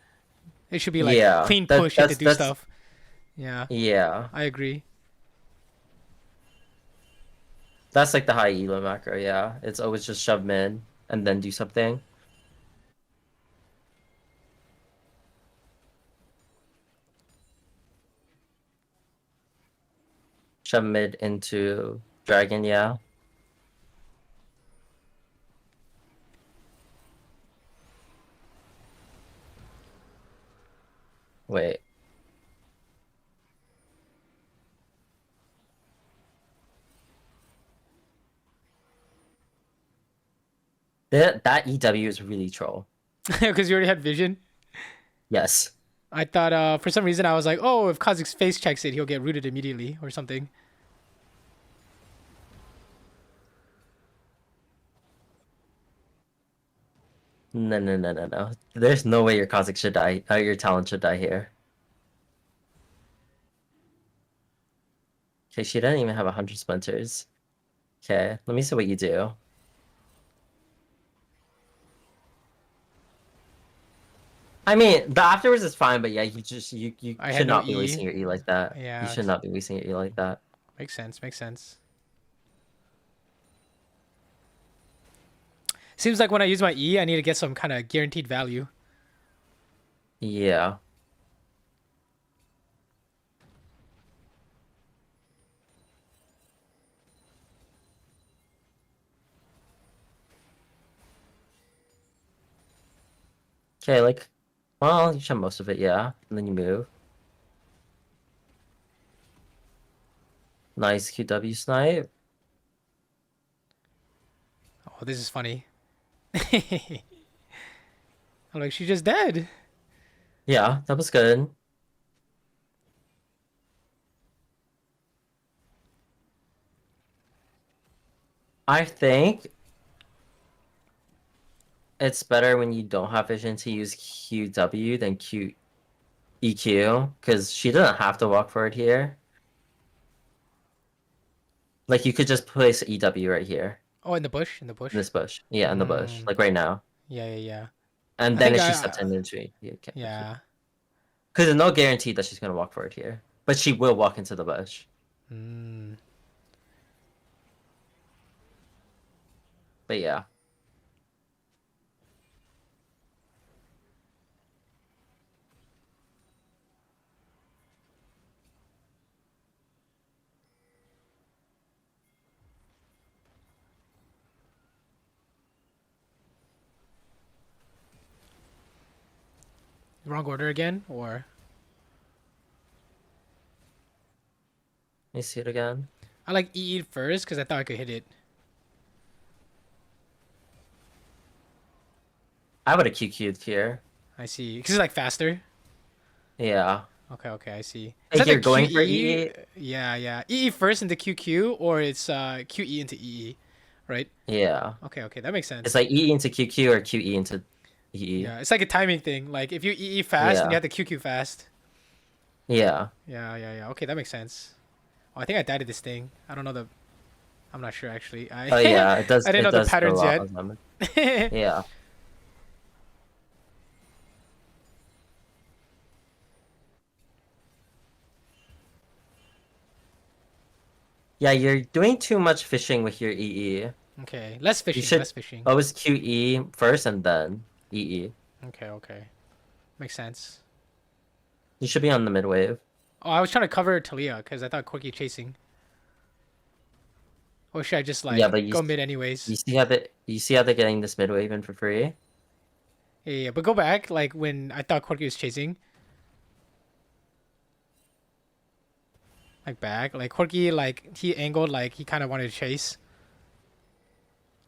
It should be like yeah, clean push it to do that's stuff. Yeah, yeah, I agree. that's like the high elo macro. Yeah, it's always just shove mid and then do something. Shove mid into dragon. Yeah. Wait. That EW is really troll. Because you already had vision. Yes. I thought for some reason I was like, oh, if Kha'Zix face checks it, he'll get rooted immediately or something. No, no, no, no, no. There's no way your Kha'Zix should die. Your talent should die here. Okay, she doesn't even have 100 splinters. Okay, let me see what you do. I mean, the afterwards is fine, but yeah, you I had should no not be E. wasting your E like that. You Yeah, should not be wasting your E like that. makes sense. Makes sense. Seems like when I use my E, I need to get some kind of guaranteed value. Yeah. Okay, like, well, you should most of it, yeah. And then you move. Nice QW snipe. Oh, this is funny. I'm like, she's just dead. Yeah, that was good. I think it's better when you don't have vision to use QW than EQ, because she doesn't have to walk forward here. Like, you could just place EW right here, Oh, in the bush, in the in bush. this bush. Yeah, in the bush, Mm, like right now. yeah, yeah, yeah. And I then think if she steps into it, you can't. yeah. Because there's no guarantee that she's going to walk forward here. But she will walk into the bush. Mm. But yeah. Wrong order again, or Let me see it again. I like E first because I thought I could hit it. I would have QQ'd here. I see. Because it's like faster. Yeah. Okay, okay, I see. Hey, Is that you're the going for QE? EE? Yeah, yeah. EE first into QQ, or it's QE into EE, right? Yeah. Okay, okay, that makes sense. It's like EE into QQ or QE into EE. Yeah, it's like a timing thing. Like if you EE fast, then Yeah. you have to QQ fast. Yeah. Yeah. Okay, that makes sense. Oh, I think I died to this thing. I don't know the. I'm not sure actually. I Oh yeah, it does I didn't it know the does do a patterns lot yet. of damage. Yeah. Yeah, you're doing too much fishing with your EE. Okay, less You fishing. should Less fishing. always QE first and then EE. Okay. Makes sense. You should be on the mid wave. Oh, I was trying to cover Talia because I thought Corky chasing. Or should I just Yeah, like but go mid you anyways? see how they're getting this mid wave in for free? Yeah. But go back like when I thought Corky was chasing. Like back, like Corky, like he angled, like he kind of wanted to chase.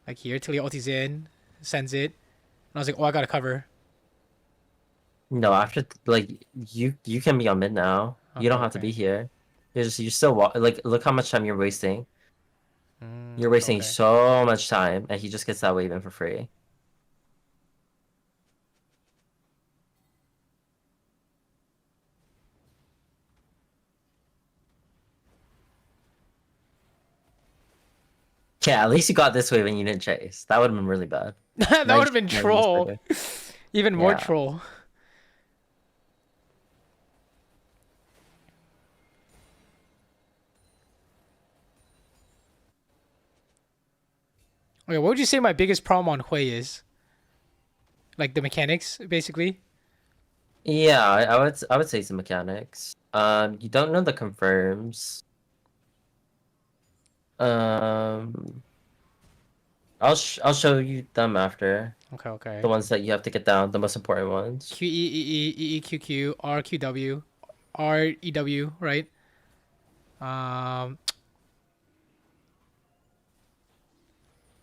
Like here, Talia ulti's in, sends it, and I was like, oh, I gotta cover. No, after like you can be on mid now. You don't have to Okay. be here. You still like look how much time you're wasting. You're wasting Okay. so much time, and he just gets that wave in for free. Yeah, at least you got this wave and you didn't chase. That would have been really bad. That Now you would have been should have used troll. Saber. Even more Yeah. troll. Okay, what would you say my biggest problem on Hui is? Like the mechanics, basically. Yeah, I would say some mechanics. You don't know the confirms. Um, I'll show you them after. Okay. The ones that you have to get down, the most important ones. Q E E E E E Q Q R Q W R E W, right? Um,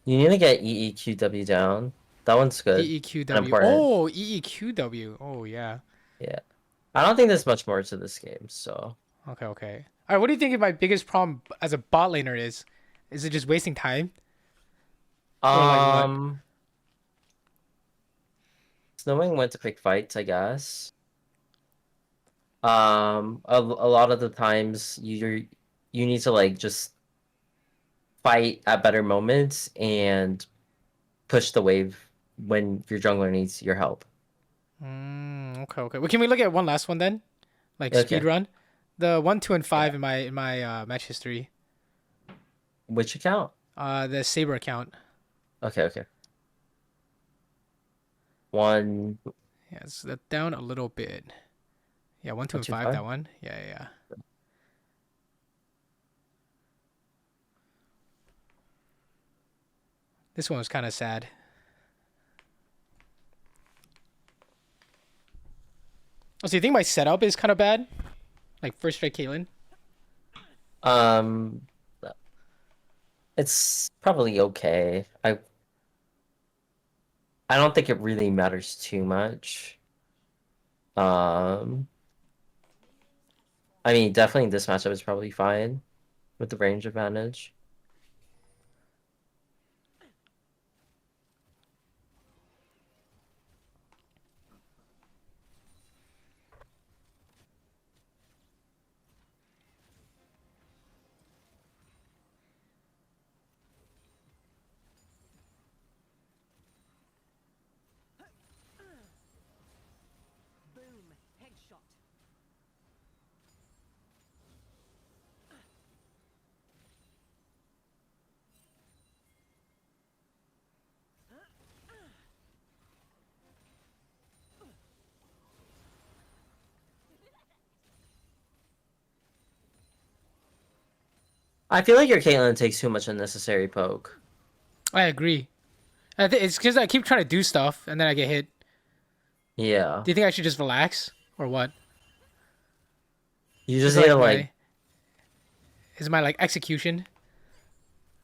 You need to get EEQW down. That one's good E E Q and W. important. Oh, E E Q W. Oh yeah. Yeah. I don't think there's much more to this game, so. Okay. All right, what do you think my biggest problem as a bot laner is? Is it just wasting time? Or like what? It's knowing when to pick fights, I guess. A lot of the times you need to like just fight at better moments and push the wave when your jungler needs your help. Okay. Well, can we look at one last one then? Like speed Okay. run? The 1, 2, and 5 Yeah. in my match history. Which account? The Saber account. Okay. One, Yeah, it's that down a little bit. Yeah, 1, 2, one, and two, 5. five. That one. Yeah. This one was kind of sad. Oh, so you think my setup is kind of bad? Like first strike Caitlyn? Um, it's probably okay. I don't think it really matters too much. Um, I mean, definitely this matchup is probably fine with the range advantage. Boom. Headshot. I feel like your Caitlyn takes too much unnecessary poke. I agree. It's because I keep trying to do stuff and then I get hit. Yeah. Do you think I should just relax or what? You Is just it need to like like my like execution?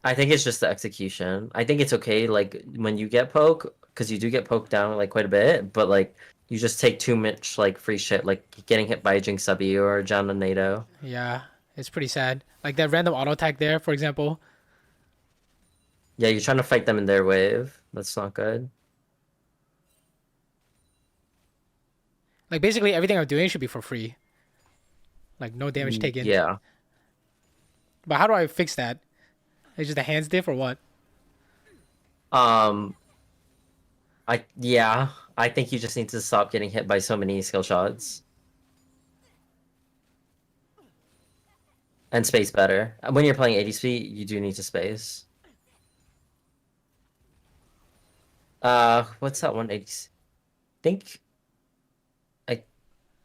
I think it's just the execution. I think it's okay like when you get poke, because you do get poked down like quite a bit, but like you just take too much like free shit, like getting hit by a Jinx W or a Janna NATO. Yeah, it's pretty sad. Like that random auto attack there, for example. Yeah, you're trying to fight them in their wave. That's not good. Like basically everything I'm doing should be for free. Like no damage taken. Yeah. But how do I fix that? It's just a hands diff or what? Um, I think you just need to stop getting hit by so many skill shots. And space better. When you're playing ADC, you do need to space. What's that one ADC? Think I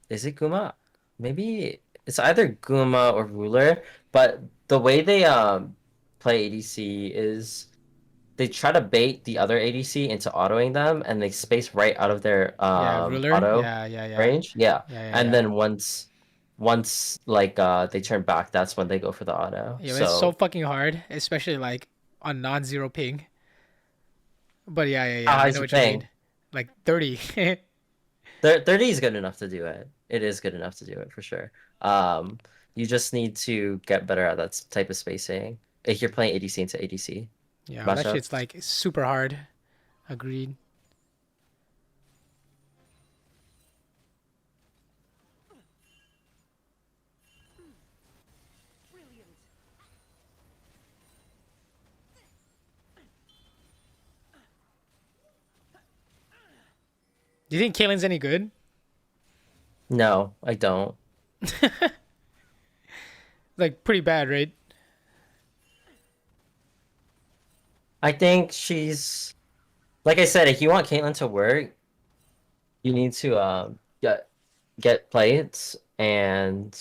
is it Guma? Maybe it's either Guma or Ruler, but the way they play ADC is they try to bait the other ADC into autoing them and they space right out of their Yeah, ruler. auto Yeah. range. Yeah. Yeah. And then once like they turn back, that's when they go for the auto. Yeah, it's so fucking hard, especially like on non-zero ping. But yeah. How I high's know your what you ping? mean. Like 30. 30 is good enough to do it. It is good enough to do it for sure. You just need to get better at that type of spacing. If you're playing ADC into ADC Yeah, that matchup. shit's like super hard. Agreed. Brilliant. Do you think Caitlin's any good? No, I don't. Like pretty bad, right? I think she's like I said, if you want Caitlyn to work, you need to get plates and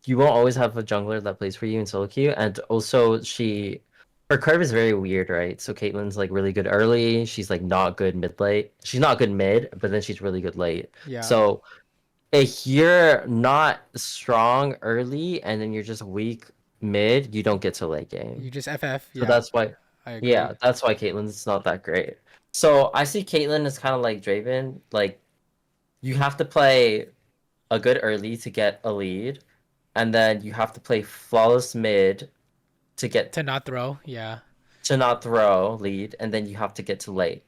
you won't always have a jungler that plays for you in solo queue. And also her curve is very weird, right? So Caitlyn's like really good early. She's like not good mid late. She's not good mid, but then she's really good late. Yeah. So if you're not strong early and then you're just weak mid, you don't get to late game. You just FF. So Yeah. that's why I agree. yeah, that's why Caitlyn's not that great. So I see Caitlyn as kind of like Draven. Like you have to play a good early to get a lead, and then you have to play flawless mid to get To not throw. Yeah. to not throw lead, and then you have to get to late.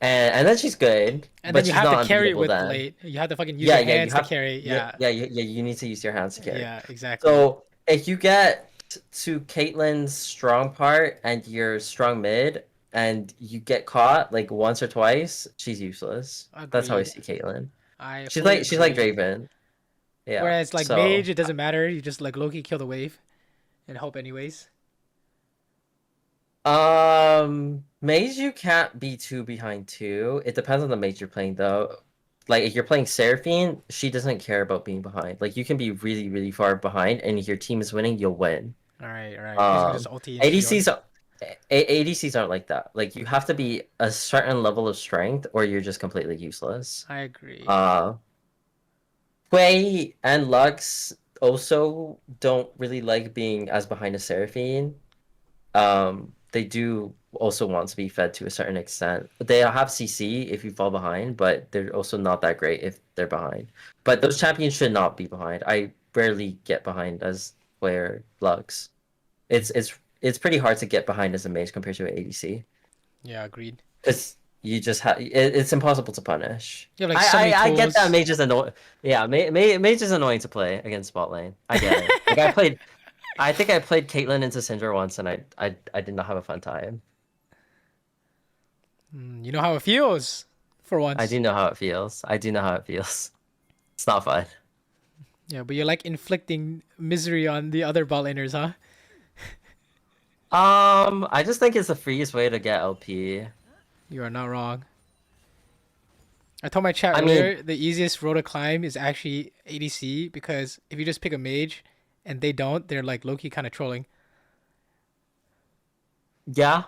And then she's good, And but then you she's have not to carry unbeatable with then. late. You have to fucking use Yeah, your yeah, you hands have to carry. Yeah. yeah, you need to use your hands to carry. Yeah, exactly. So if you get to Caitlyn's strong part and your strong mid, and you get caught like once or twice, she's useless. That's how I Agreed. see Caitlyn. I She's fully like agree. Draven. Yeah. Whereas like so, mage, it doesn't matter. You just like low-key kill the wave and hope anyways. mage you can't be two behind two. It depends on the mage you're playing though. Like if you're playing Seraphine, she doesn't care about being behind. Like you can be really, really far behind, and if your team is winning, you'll win. All right. Basically just ulti and ADCs shield. ADCs aren't like that. Like you have to be a certain level of strength, or you're just completely useless. I agree. Hui and Lux also don't really like being as behind as Seraphine. They do also want to be fed to a certain extent. They have CC if you fall behind, but they're also not that great if they're behind. But those champions should not be behind. I rarely get behind as player Lux. It's pretty hard to get behind as a mage compared to an ADC Yeah, agreed. because you just have it's impossible to punish. You have like so many I get tools. that mage is annoying. Yeah, mage is annoying to play against bot lane. I get it. Like I think I played Caitlyn into Syndra once, and I did not have a fun time. You know how it feels for once. I do know how it feels. It's not fun. Yeah, but you're like inflicting misery on the other bot laners, huh? I just think it's the freest way to get LP. You are not wrong. I told my chat I mean- earlier the easiest road to climb is actually ADC because if you just pick a mage and they don't, they're like low-key kind of trolling. Yeah.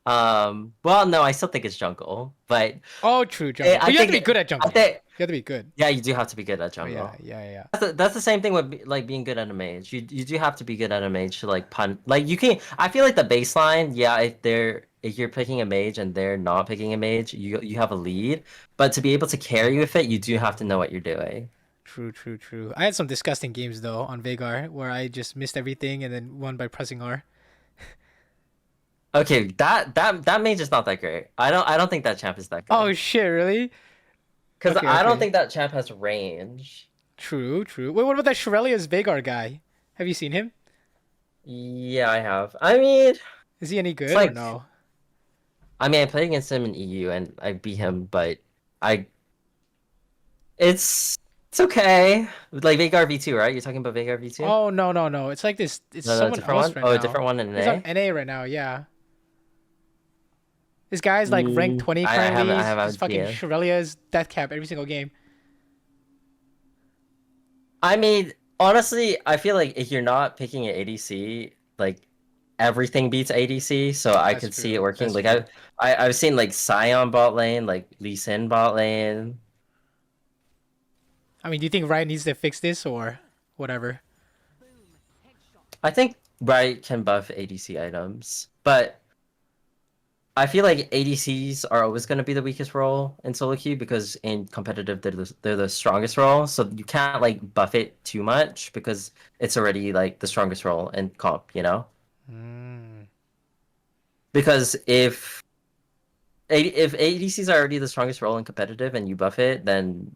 Well, no, I still think it's jungle, but Oh, true, jungle. I But you have to be think- good at jungle. I think You have to be good. yeah, you do have to be good at Oh, jungle. yeah. That's the same thing with like being good at a mage. You do have to be good at a mage to like pun. Like you can. I feel like the baseline. Yeah, if you're picking a mage and they're not picking a mage, you have a lead. But to be able to carry with it, you do have to know what you're doing. True. I had some disgusting games though on Veigar where I just missed everything and then won by pressing R. Okay, that mage is not that great. I don't think that champ is that good. Oh shit, really? Because Okay, I don't okay. think that champ has range. True, true. Wait, what about that Shurelia's Veigar guy? Have you seen him? Yeah, I have. I mean, Is he any it's good or like no? I played against him in EU and I beat him, but I it's okay. Like Veigar V2, right? You're talking about Veigar V2? Oh no, no, no. It's like this. It's No, no, someone different else one. right Oh, a now. different one in He's on A. NA right now. Yeah. This guy's like ranked 20 I currently. haven't He's fucking seen. Shurelia's death cap every single game. I mean, honestly, I feel like if you're not picking an ADC, like everything beats ADC, so I That's could see it true. working. That's Like true. I've seen like Sion bot lane, like Lee Sin bot lane. I mean, do you think Riot needs to fix this or whatever? I think Riot can buff ADC items, but I feel like ADCs are always going to be the weakest role in solo queue because in competitive they're the strongest role. So you can't like buff it too much because it's already like the strongest role in comp, you know? Mm. Because if ADCs are already the strongest role in competitive and you buff it, then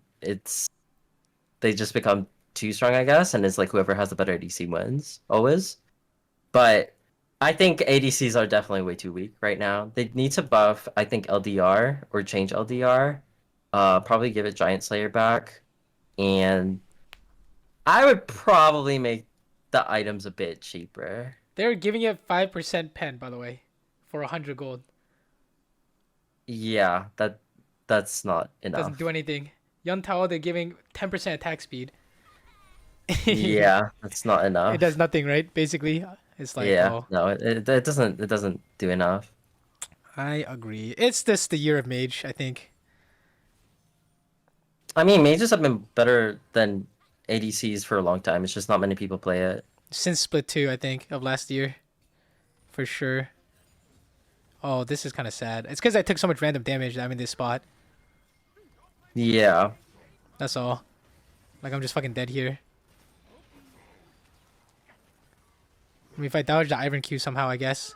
they just become too strong, I guess, and it's like whoever has the better ADC wins always. But I think ADCs are definitely way too weak right now. They need to buff, I think, LDR or change LDR. Probably give it Giant Slayer back. And I would probably make the items a bit cheaper. They're giving it 5% pen, by the way, for 100 gold. Yeah, that's not Doesn't enough. do anything. Yuntao, they're giving 10% attack speed. Yeah, that's not It enough. does nothing, right? Basically, it's like, Yeah, oh, no, it doesn't do enough. I agree. It's just the year of Mage, I think. I mean, mages have been better than ADCs for a long time. It's just not many people play it. Since Split 2, I think, of last year. For sure. Oh, this is kind of sad. It's because I took so much random damage that I'm in this spot. Yeah. That's all. Like, I'm just fucking dead here. I mean, if I dodge the Iron Q somehow, I guess.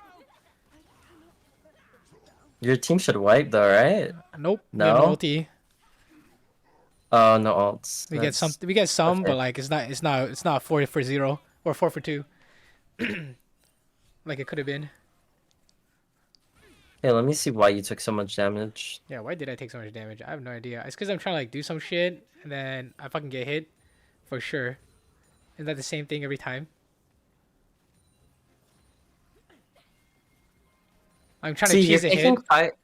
Your team should wipe though, right? Nope. We have no No? ulti. Oh, no alts. We get some. That's We get some, but okay. like, it's not 4 for 0 or 4 for 2. Like it could have been. Hey, let me see why you took so much damage. Yeah, why did I take so much damage? I have no idea. It's because I'm trying to like do some shit and then I fucking get hit, for sure. Isn't that the same thing every time? I'm trying to See, cheese a hit.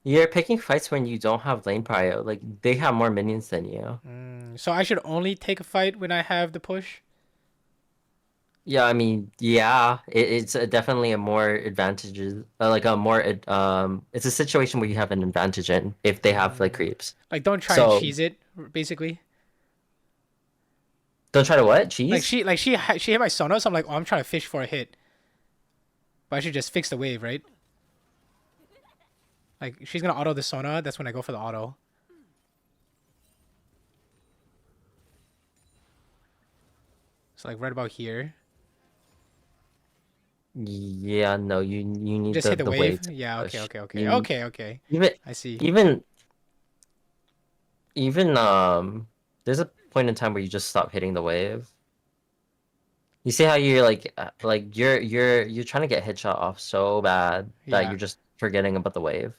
you're picking fights when you don't have lane prio. Like they have more minions than you. So I should only take a fight when I have the push. Yeah, I mean, yeah, it's definitely a more advantages, like a more it's a situation where you have an advantage in if they have like creeps. Like, don't try and So cheese it. Basically, don't try to what? like Cheese? she hit my Sonos. I'm like, oh, I'm trying to fish for a hit, but I should just fix the wave, right? Like she's gonna auto the Sona. That's when I go for the auto. So like right about here, Yeah, no, you need just hit the the wave. wave to Yeah. Okay. push. Okay. Okay. You Okay. Okay. even I see. even even there's a point in time where you just stop hitting the wave. You see how you're like you're trying to get headshot off so bad that Yeah. you're just forgetting about the wave.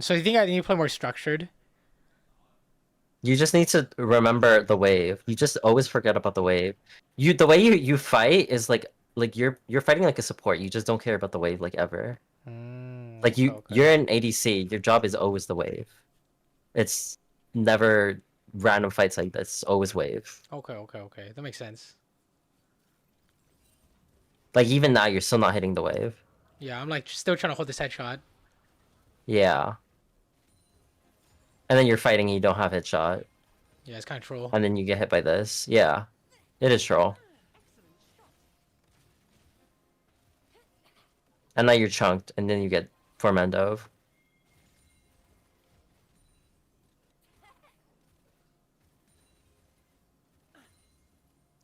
So you think I need to play more structured? You just need to remember the wave. You just always forget about the wave. The way you fight is like you're fighting like a support. You just don't care about the wave like ever. Like Okay. Okay. you're an ADC. Your job is always the wave. It's never random fights like this. It's always wave. Okay. Okay. Okay. That makes sense. Like even now, you're still not hitting the wave. Yeah. I'm like still trying to hold this headshot. Yeah. And then you're fighting and you don't have headshot. Yeah. It's kind of troll. And then you get hit by this. Yeah. It is troll. And now you're chunked, and then you get Formendov.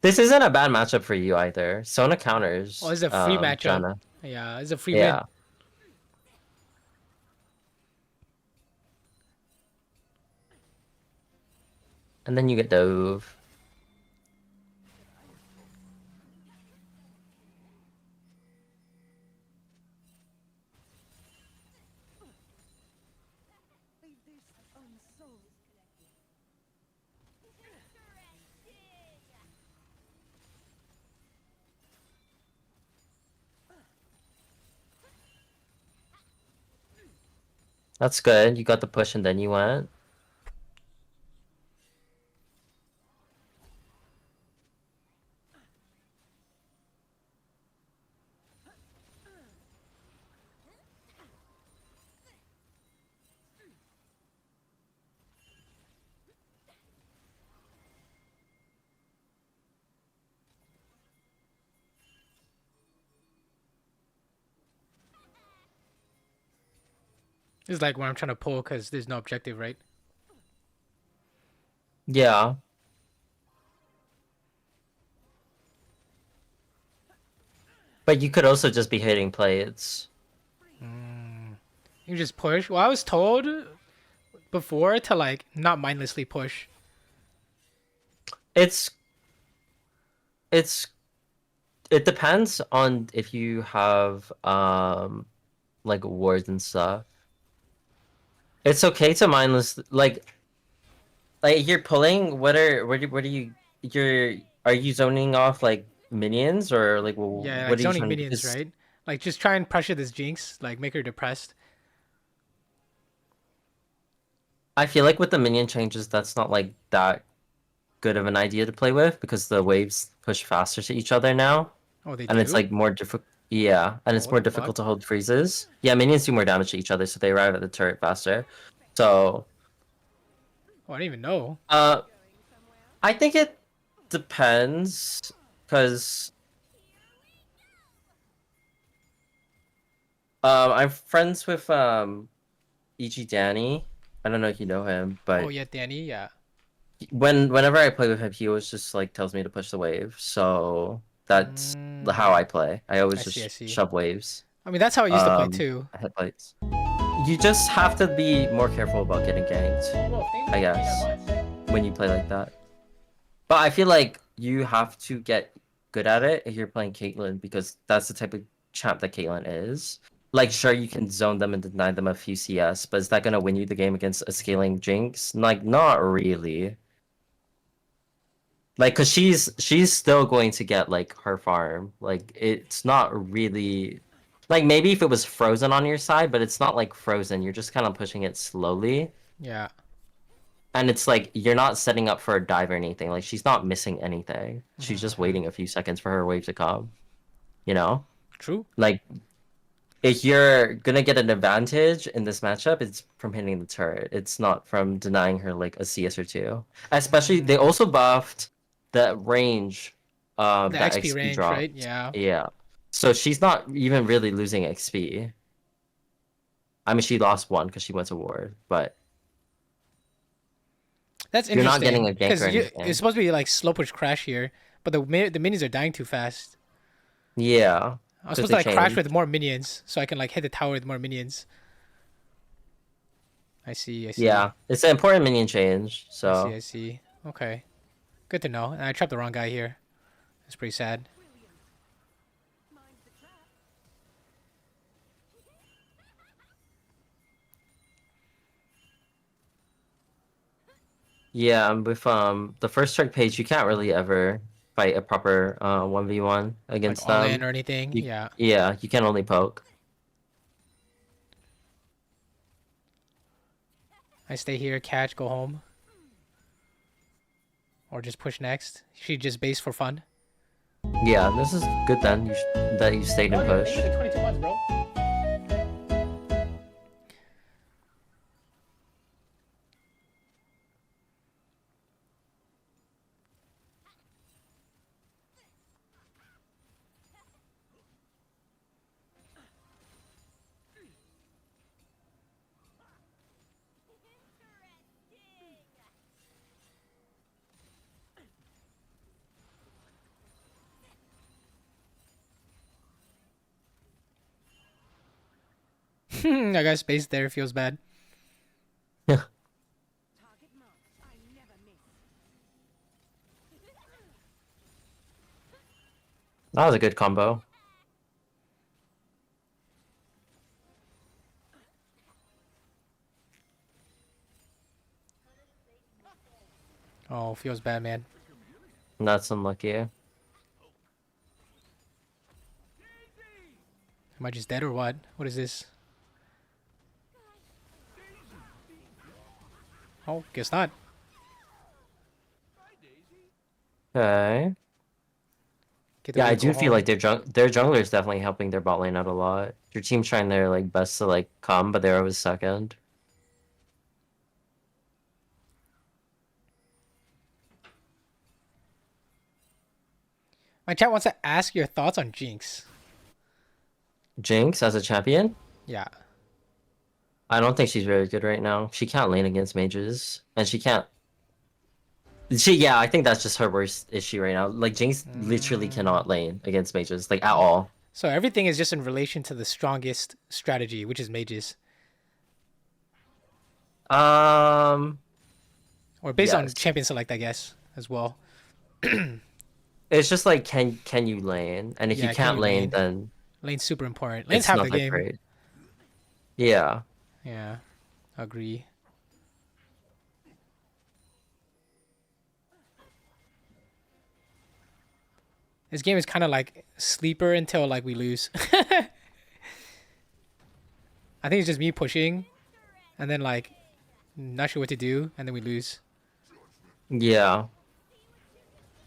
This isn't a bad matchup for you either. Sona counters. Oh, this is a free matchup. Janna. Yeah. It's a free Yeah. win. And then you get dove. That's good. You got the push and then you went. This is like when I'm trying to pull because there's no objective, right? Yeah. But you could also just be hitting plates. You just push. Well, I was told before to like not mindlessly push. It's it's it depends on if you have like wards and stuff. It's okay to mindless like you're pulling. What are you are you zoning off like minions or like Yeah, what like are you zoning trying to minions, right? Like just try and pressure this Jinx, like make her depressed. I feel like with the minion changes that's not like that good of an idea to play with because the waves push faster to each other now. Oh, they And it's do? like more difficult. Yeah, and Oh, it's what more the fuck? difficult to hold freezes. Yeah, minions do more damage to each other, so they arrive at the turret faster. So, Oh, I didn't even know. uh, I think it depends, because I'm friends with E.G. Danny. I don't know if you know him, Oh but yeah, Danny. Yeah. whenever I play with him, he always just like tells me to push the wave. So that's how I play. I always I see. I just see. shove waves. I mean, that's how I used to play too. I hit plates. You just have to be more careful about getting ganked, I guess, when you play like that. But I feel like you have to get good at it if you're playing Caitlyn because that's the type of champ that Caitlyn is. Like, sure, you can zone them and deny them a few CS, but is that gonna win you the game against a scaling Jinx? Like, not really. Like, cause she's still going to get like her farm. Like, it's not really like maybe if it was frozen on your side, but it's not like frozen. You're just kind of pushing it slowly. Yeah. And it's like you're not setting up for a dive or anything. Like she's not missing anything. She's just waiting a few seconds for her wave to come. You know? True. Like if you're gonna get an advantage in this matchup, it's from hitting the turret. It's not from denying her like a CS or two. Especially they also buffed the range of The that XP XP range, drop. right? Yeah. Yeah. So she's not even really losing XP. I mean she lost one because she went to ward, but That's you're not getting interesting a gank because or it's anything. supposed to be like slow push crash here, but the minions are dying too fast. Yeah. I was Because supposed to they like crash changed. with more minions so I can like hit the tower with more minions. I see. I see. Yeah, it's an important minion change. I see. So I see. Okay. Good to know. And I trapped the wrong guy here. That's pretty sad. yeah, with the first strike page, you can't really ever fight a proper 1v1 Like against all in them. or anything. You Yeah. yeah, you can only poke. I stay here, catch, go home. Or just push next. She just base for fun. Yeah, this is good then. That you stayed and push. 22 months, bro. I got space there. Feels bad. Target marked. I never miss. That was a good combo. Oh, feels bad, man. That's unlucky. Am I just dead or what? What is this? Oh, guess not. Okay. Get the Yeah, way I to go do feel home. like their jungler is definitely helping their bot lane out a lot. Your team's trying their like best to like come, but they're always second. My chat wants to ask your thoughts on Jinx. Jinx as a champion? Yeah. I don't think she's very good right now. She can't lane against mages, and she can't. Yeah, I think that's just her worst issue right now. Like Jinx literally cannot lane against mages, like at all. So everything is just in relation to the strongest strategy, which is mages, Um, or based on yes. champion select, I guess, as well. It's just like can you lane? And if Yeah, you can can't you lane, lane? then Lane's super important. Lane's it's half not the that game. great. Yeah. Yeah, agree. This game is kind of like sleeper until like we lose. I think it's just me pushing, and then like not sure what to do, and then we lose. Yeah.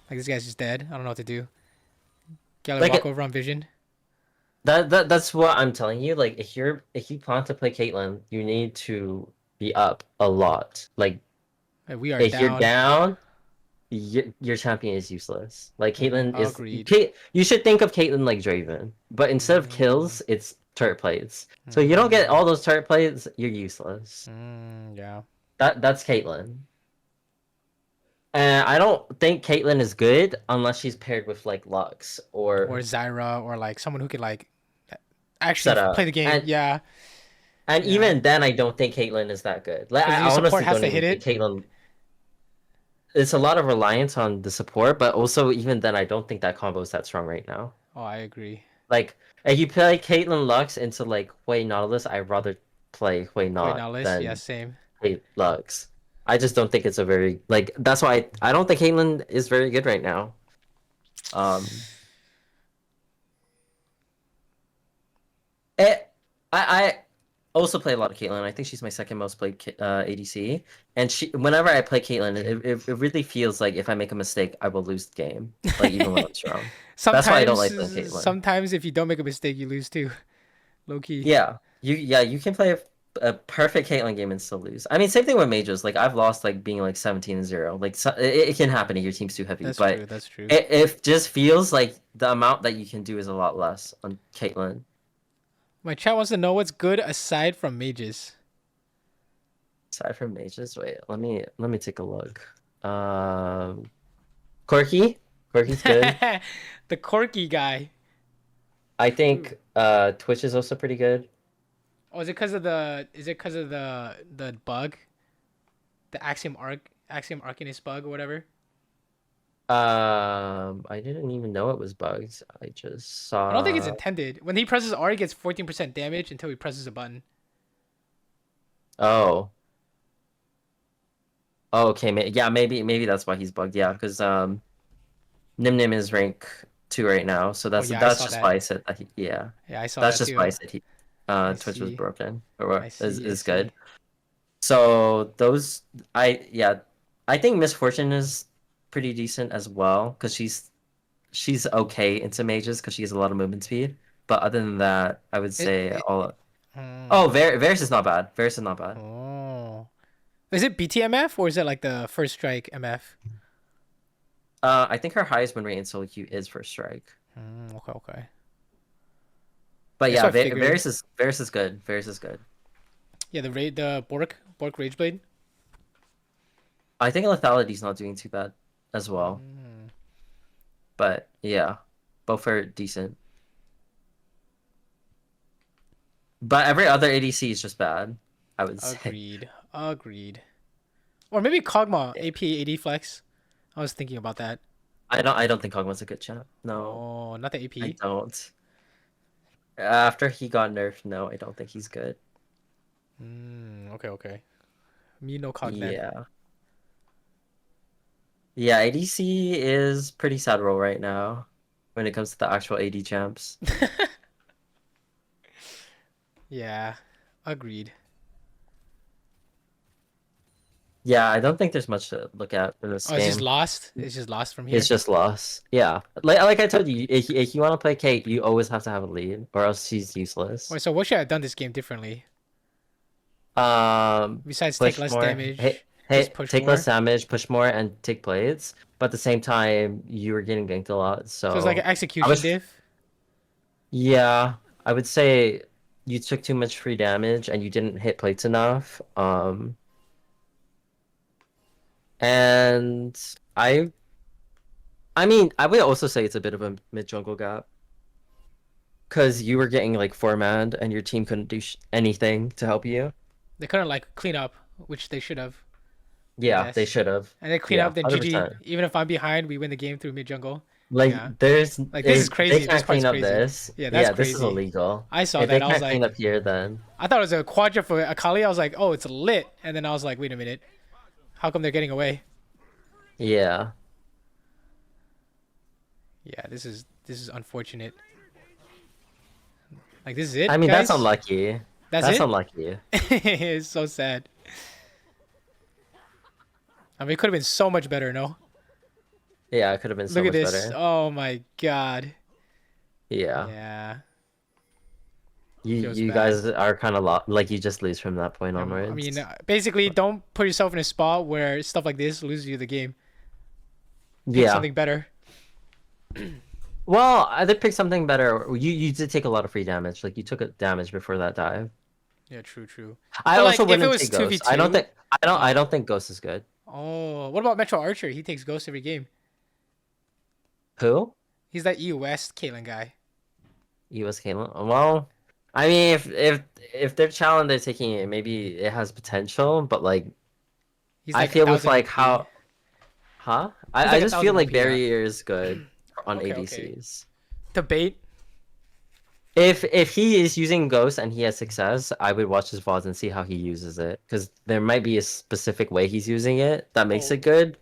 Like this guy's just dead. I don't know what to do. Gotta Like walk over on vision. that's what I'm telling you. Like if you plan to play Caitlyn, you need to be up a lot. Like Like, we are if you're down. down, your champion is useless. Like Caitlyn is Agreed. You should think of Caitlyn like Draven, but instead of kills, it's turret plays. So you don't get all those turret plays, you're useless. Yeah. That's Caitlyn. And I don't think Caitlyn is good unless she's paired with like Lux Or or Zyra, or like someone who could like actually set up. play the game. Yeah. And Yeah. even then, I don't think Caitlyn is that good. Like, 'Cause I your support honestly has don't to even hit think it. Caitlyn. It's a lot of reliance on the support, but also even then, I don't think that combo is that strong right now. Oh, I agree. Like, if you play Caitlyn Lux into like Hui Nautilus, I'd rather play Hui Wait, Not now Liz. Yeah, than same. Hui Lux. I just don't think it's a very like. That's why I don't think Caitlyn is very good right now. Um, it, I also play a lot of Caitlyn. I think she's my second most played ADC. And whenever I play Caitlyn, it really feels like if I make a mistake, I will lose the game. Like even when I'm strong. That's why I don't like playing Caitlyn. Sometimes if you don't make a mistake, you lose too. Low key. Yeah, you can play a perfect Caitlyn game and still lose. I mean, same thing with mages. Like I've lost like being like 17-0. Like it can happen if your team's too heavy. That's But true. That's true. it just feels like the amount that you can do is a lot less on Caitlyn. My chat wants to know what's good aside from mages. Aside from mages, wait, let me take a look. Corky, Corky's good. The quirky guy. I think Twitch is also pretty good. Oh, is it because of the? Is it because of the bug? The Axiom Arcanist bug or whatever. I didn't even know it was bugged. I just saw. I don't think it's intended. When he presses R, he gets 14% damage until he presses a button. Oh. Oh, okay. Yeah, maybe that's why he's bugged. Yeah, because Nim Nim is rank 2 right now, so that's yeah, I that's saw just that. why I said that. Yeah, Yeah, I saw that's that just too. why I said Twitch was see. broken or I is see, I is see. good. So those I think Miss Fortune is pretty decent as well because she's okay into mages because she has a lot of movement speed. But other than that, I would say all. Oh, Varus is not bad. Varus is not bad. Oh. Is it BTMF or is it like the first strike MF? I think her highest win rate in solo queue is first strike. Okay. But That's yeah, what I figured. Varus is good. Varus is good. Yeah, the Bork Rageblade. I think Lethality's not doing too bad as well. But yeah, both are decent. But every other ADC is just bad, I would say. Agreed. Or maybe Kog'Maw AP AD flex. I was thinking about that. I don't think Kog'Maw's a good champ. No, Oh, not the I AP. don't. After he got nerfed, no, I don't think he's good. Okay, okay. Me no cog then. Yeah. Yeah, ADC is pretty sad role right now when it comes to the actual AD champs. Yeah, agreed. Yeah, I don't think there's much to look at in this Oh, it's just game. lost. It's just lost from here. It's just loss. Yeah. Like I told you, if you want to play Kate, you always have to have a lead, or else she's useless. Wait, so what should I have done this game differently? Besides take Push less more. damage, Hey, just push take more. less damage, push more, and take plates. But at the same time, you were getting ganked a lot, So it's like an so I execution was. diff. Yeah, I would say you took too much free damage and you didn't hit plates enough. And I mean, I would also say it's a bit of a mid jungle gap because you were getting like four-manned and your team couldn't do anything to help you. They couldn't like clean up, which they should have. Yeah, they Yes. should have. And they clean Yeah, up, then 100%. GG. Even if I'm behind, we win the game through mid jungle. Like Yeah. there's Like, this is if crazy. They This can't clean part's up crazy. this. Yeah, that's this is crazy. illegal. I saw If that. they I was can't clean like, up here, then I thought it was a quadra for Akali. I was like, oh, it's lit. And then I was like, wait a minute. How come they're getting away? yeah. Yeah, this is unfortunate. Like, this is it. I mean, guys? that's unlucky. That's That's it. unlucky. It's so sad. I mean, it could have been so much better. No. Yeah, it could have been so Look at much this. better. Oh my god. Yeah. Yeah. You Feels you bad. guys are kind of like you just lose from that point onwards. I mean, basically, don't put yourself in a spot where stuff like this loses you the game. Pick yeah. something better. Well, I did pick something better. You did take a lot of free damage. Like you took a damage before that dive. Yeah, true, true. I But, also like, if it wouldn't was take Ghost. 2v2, I don't think Ghost is good. Oh, what about Metro Archer? He takes Ghost every game. Who? He's that EU West Caitlyn guy. US Caitlyn. Well, I mean, if they're challenged, they're taking it. Maybe it has potential, but like He's I like feel with 1,000 like AP. how, huh? He's I like just 1,000 feel like AP, yeah. barrier is good on Okay, ADCs. Debate. If he is using Ghost and he has success, I would watch his VODs and see how he uses it. Because there might be a specific way he's using it that makes Oh. it good.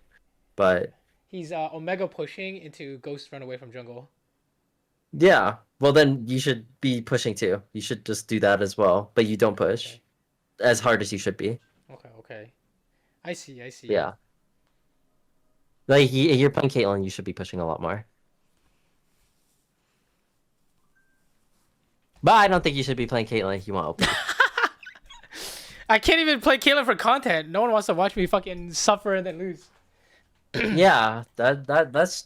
But He's Omega pushing into Ghost run away from jungle. yeah, well then you should be pushing too. You should just do that as well. But you don't push Okay. as hard as you should be. Okay, okay. I see, I see. Yeah. Like you're playing Caitlyn, you should be pushing a lot more. But I don't think you should be playing Caitlyn if you want OP. I can't even play Caitlyn for content. No one wants to watch me fucking suffer and then lose. Yeah, that's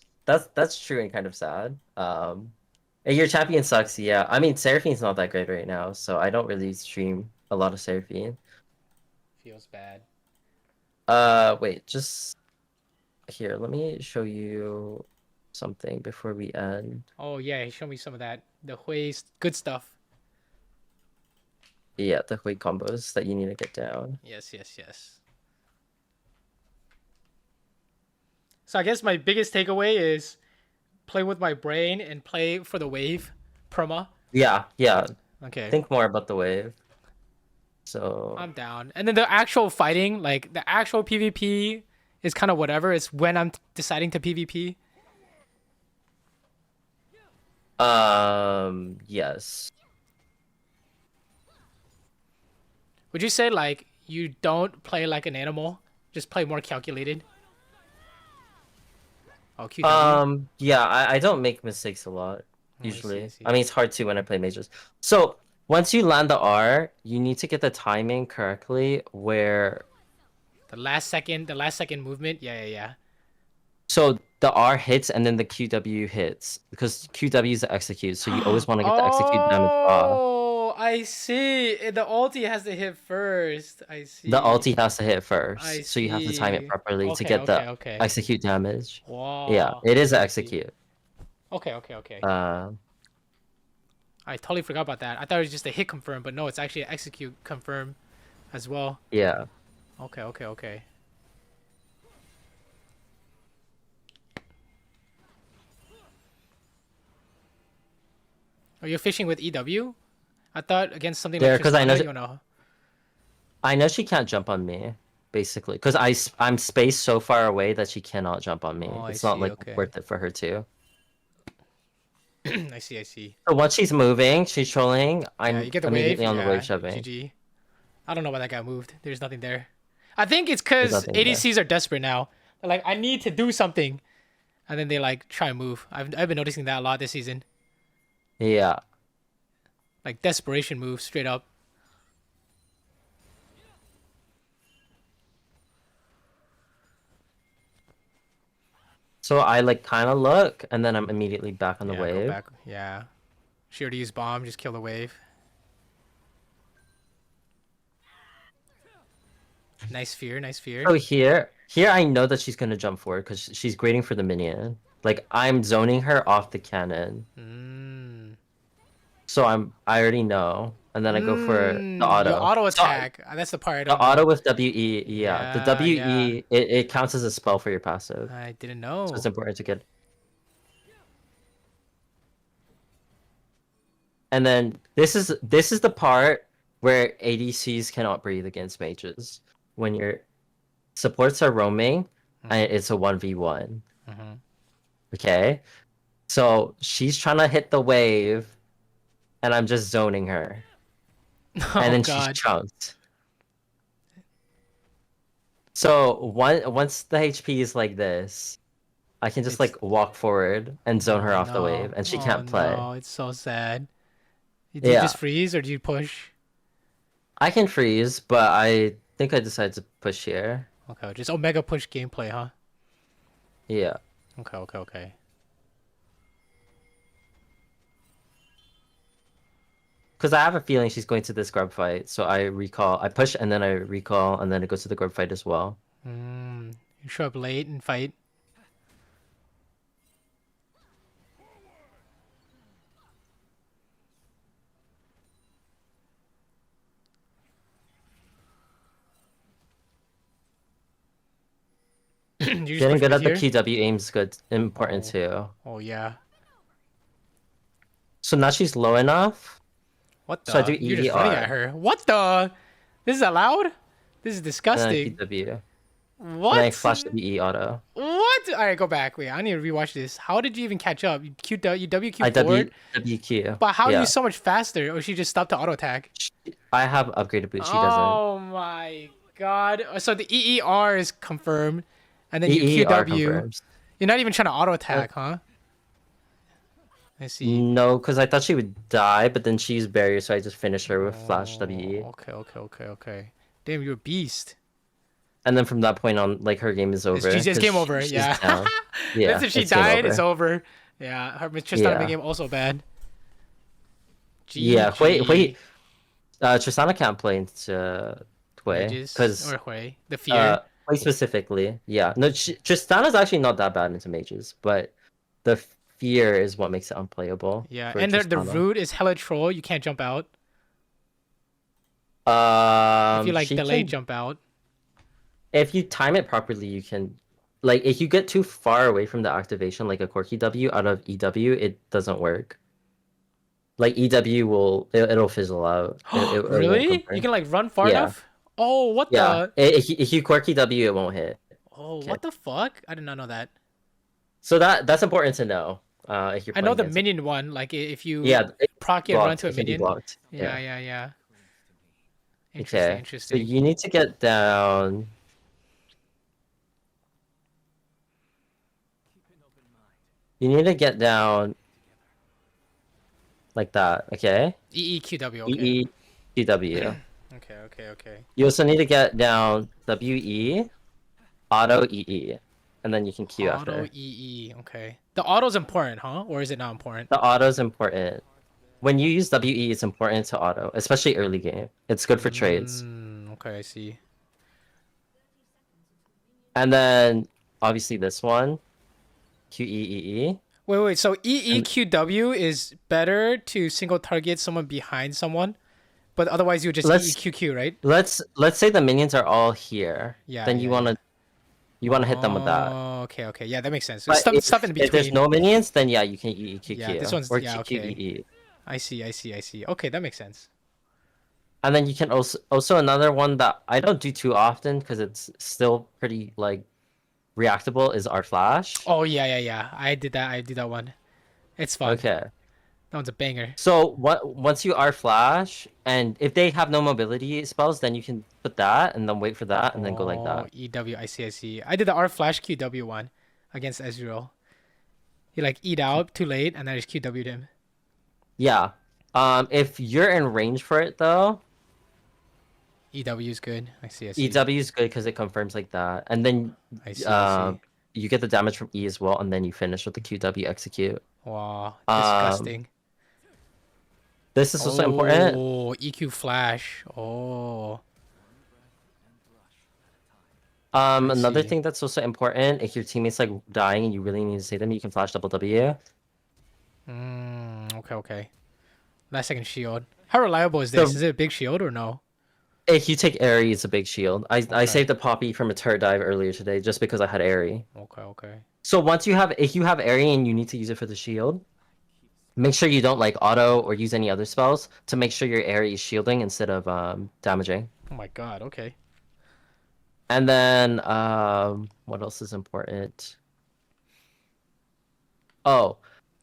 true and kind of sad. And your champion sucks, yeah. I mean, Seraphine's not that great right now, so I don't really stream a lot of Seraphine. Feels bad. Wait, just here. Let me show you something before we end. Oh yeah, show me some of that. The Hui's good stuff. Yeah, the weight combos that you need to get down. Yes, yes, yes. So I guess my biggest takeaway is play with my brain and play for the wave perma. Yeah, yeah. Okay. Think more about the wave. So I'm down. And then the actual fighting, like the actual PvP is kind of whatever. It's when I'm deciding to PvP. yes. Would you say like you don't play like an animal, just play more calculated? Oh, QW. Yeah, I don't make mistakes a lot I usually. see, I see. I mean, it's hard to when I play majors. So once you land the R, you need to get the timing correctly. Where The last second movement. Yeah, yeah, yeah. so the R hits and then the QW hits because QW is the execute. So you always want to get the execute damage off. Oh, I see. The ulti has to hit first. I see. The ulti has to hit first, I so you have to time see. it properly to Okay, get the okay. execute damage. Wow. Yeah, it is an I see. execute. Okay, okay, okay. Uh, I totally forgot about that. I thought it was just a hit confirm, but no, it's actually an execute confirm as well. yeah. Okay, okay, okay. Are you fishing with EW? I thought against something There, like 'cause I know Tristana, she- you know. I know she can't jump on me, basically, because I'm spaced so far away that she cannot jump on me. Oh, I It's not see, like okay. worth it for her to. I see, I see. So once she's moving, she's trolling. Yeah, I'm you get the wave. immediately on the Yeah, wave shoving. GG. I don't know why that got moved. There's nothing there. I think it's There's because nothing there. ADCs are desperate now. They're like, I need to do something, and then they like try and move. I've been noticing that a lot this season. Yeah. Like desperation moves, straight up. So I like kind of look, and then I'm immediately back on the Yeah, go wave. back. Yeah. She already used bomb. Just kill the wave. Nice fear. Nice fear. So here I know that she's gonna jump forward because she's waiting for the minion. Like I'm zoning her off the cannon, Mm. so I already know, and then I go for the auto. Your auto So, attack. That's the part I the don't know. auto with WE, yeah. The Yeah, WE, it counts as a spell for your passive. I didn't know. So it's important to get. And then this is the part where ADCs cannot breathe against mages. When your supports are roaming, and it's a 1v1. Mhm. Okay? So she's trying to hit the wave, and I'm just zoning her. Oh And then God. she's chunked. So once the HP is like this, I can just It's- like walk forward and zone her off the No. wave, and she Oh, can't play. No, it's so sad. Do you Yeah. just freeze or do you push? I can freeze, but I think I decided to push here. Okay, just Omega push gameplay, huh? Yeah. Okay, okay, okay. Because I have a feeling she's going to this grub fight, so I push and then I recall, and then it goes to the grub fight as well. You show up late and fight. You just Getting push good mid at the here? QW aim's good, important too. Oh yeah. So now she's low enough. What the? So I do You're just running EDR. at her. What the? This is allowed? This is And then disgusting. QW. What? And then I flash the EE auto. What? All right, go back. Wait, I need to rewatch this. How did you even catch up? You WQ I forward, WQ. but how are yeah. you so much faster? Or she just stopped the auto attack? I have upgraded boost. She doesn't. Oh my god! So the EER is confirmed, and then you EER QW. confirms. You're not even trying to auto attack, huh? I see. No, because I thought she would die, but then she used barrier, so I just finished her with flash WE. Okay, okay, okay, okay. Damn, you're a beast. And then from that point on, like her game is over. It's 'cause game over. she's Yeah. down. Yeah. That's if she it's game died, over. it's over. Yeah, her Tristana Yeah. game also bad. Yeah, wait. GG. Tristana can't play into Hui Mages because or Hui. The fear. Hui specifically. Yeah, no, Tristana's actually not that bad into mages, but the fear is what makes it unplayable. Yeah, for and the Tristana. root is hella troll. You can't jump out. If you like she delay can- jump out. If you time it properly, you can. Like, if you get too far away from the activation, like a Corky W out of EW, it doesn't work. Like EW it'll fizzle out. It won't Really? confirm. You can like run far Yeah. enough? Oh, what Yeah, the? if you Corky W, it won't hit. Oh, Okay. what the fuck? I did not know that. So that's important to know. If you're I know playing the against- minion one. Like if you Yeah, proc it and run blocked, to a it can be minion. blocked. Yeah, yeah, yeah. Okay. Interesting, So interesting. you need to get down. You need to get down like that, okay? EEQW, okay. EEQW. Okay, okay, okay. You also need to get down WE, auto EE, and then you can Q Auto after. EE, okay. The auto's important, huh? Or is it not important? The auto is important. When you use WE, it's important to auto, especially early game. It's good for trades. Okay, I see. And then obviously this one, QEEE. Wait. So EEQW is better to single target someone behind someone, but otherwise you would just Let's- EEQQ, right? Let's say the minions are all here. Yeah, Then yeah, you wanna hit them with that. Oh, okay, yeah, that makes sense. But Stuff in between. if there's no minions, then yeah, you can EEQQ. Yeah, this one's- or yeah, okay. QQEE. I see. Okay, that makes sense. And then you can also another one that I don't do too often because it's still pretty like reactable is our flash. Oh yeah. I did that. I did that one. It's fun. Okay. That one's a banger. So once you are flash, and if they have no mobility spells, then you can put that and then wait for that and then go like that. EW. I see. I did the R flash QW one against Ezreal. He like E'd out too late, and I just QW'd him. Yeah. If you're in range for it though, EW is good. I see. EW is good because it confirms like that, and then I see. you get the damage from E as well, and then you finish with the QW execute. Wow, Um, disgusting. This is also important. Oh, EQ flash. Oh, Another see. thing that's also important, if your teammate's like dying and you really need to save them, you can flash double W. Okay. Last second shield. How reliable is this? So- Is it a big shield or no? If you take Airy, it's a big shield. I Okay. saved a Poppy from a turret dive earlier today just because I had Airy. Okay. So if you have Airy and you need to use it for the shield, make sure you don't like auto or use any other spells to make sure your Airy is shielding instead of damaging. Oh my god. Okay. And then what else is important? Oh,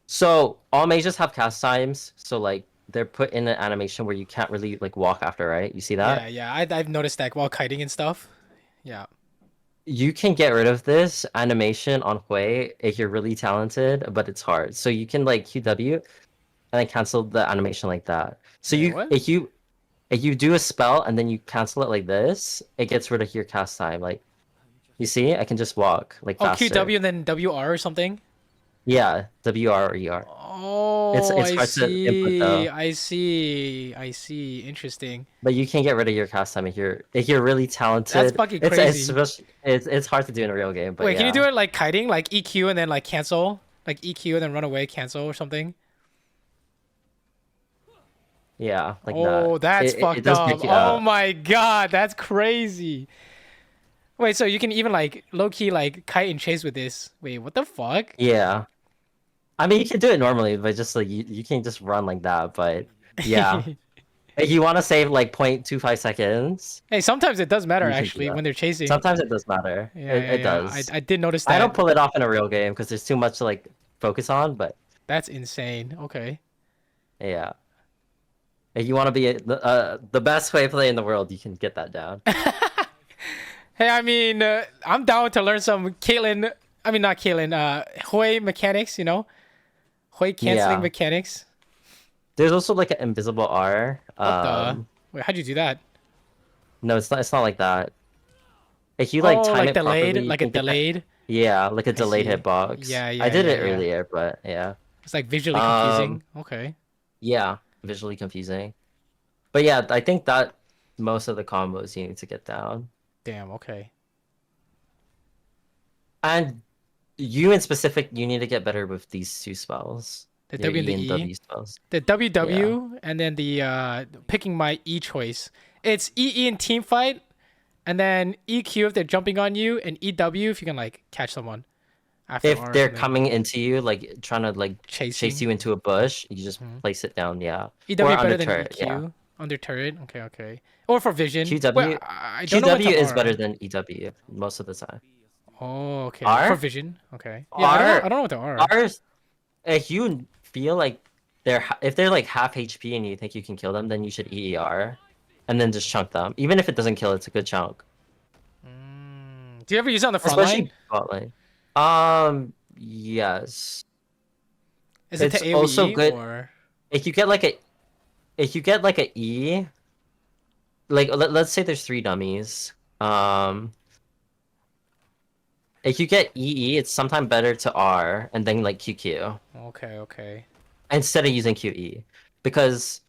so all mages have cast times, so like they're put in an animation where you can't really like walk after, right? You see that? Yeah. I've noticed that while kiting and stuff. Yeah. You can get rid of this animation on Hui if you're really talented, but it's hard. So you can like QW and then cancel the animation like that. So Wait, what? if you do a spell and then you cancel it like this, it gets rid of your cast time. Like you see, I can just walk like Oh, faster. QW and then WR or something. Yeah, WR or ER. Oh, It's I hard to input though. I see. Interesting. But you can get rid of your cast time if you're really talented. That's fucking crazy. It's hard to do in a real game. But Wait, can you yeah. do it like kiting, like EQ and then like cancel, like EQ and then run away, cancel or something? Yeah, like Oh, that. that's It fucked does up. pick you Oh up. my god, that's crazy. Wait, so you can even like low key like kite and chase with this? Wait, what the fuck? Yeah. I mean, you can do it normally, but just like you can't just run like that. But yeah, if you want to save like 0.25 seconds, Hey, sometimes it does matter you can do actually that. when they're chasing. Sometimes it does matter. It does. I did notice that. I don't pull it off in a real game because there's too much to like focus on. But That's insane. Okay. yeah, if you want to be the best way player in the world, you can get that down. Hey, I mean, I'm down to learn some Caitlyn. I mean, not Caitlyn. Hui mechanics. You know, Hui canceling Yeah. mechanics. There's also like an invisible R. What the? Wait, how'd you do that? No, it's not. It's not like that. If you like Oh, time like it delayed, properly, you like a can get that- delayed. Yeah, like a delayed see. hitbox. Yeah, I did it yeah. earlier, but yeah. It's like visually confusing. Okay. Yeah, visually confusing. But yeah, I think that most of the combos you need to get down. Damn. Okay. And you in specific, you need to get better with these two spells. The Your W and the E E. W spells. The WW and then the picking my E choice. It's EE in team fight, and then EQ if they're jumping on you, and EW if you can like catch someone. After If R or they're something. coming into you, like trying to like chase Chasing. you into a bush, you just place it down, yeah. EW Or better under than turret, EQ. yeah. Under turret. Okay. Or for vision. QW Well, I don't know when QW to is R. better than EW most of the time. Oh, okay. R? For vision. Okay. Yeah, I don't know what to R. Ours, if you feel like if they're like half HP and you think you can kill them, then you should EER, and then just chunk them. Even if it doesn't kill, it's a good chunk. Do you ever use it on the front Especially line? bot lane. Yes. Is it to it's AoE also good- or If you get like a E, like let's say there's 3 dummies. If you get EE, it's sometimes better to R and then like QQ okay. instead of using QE, because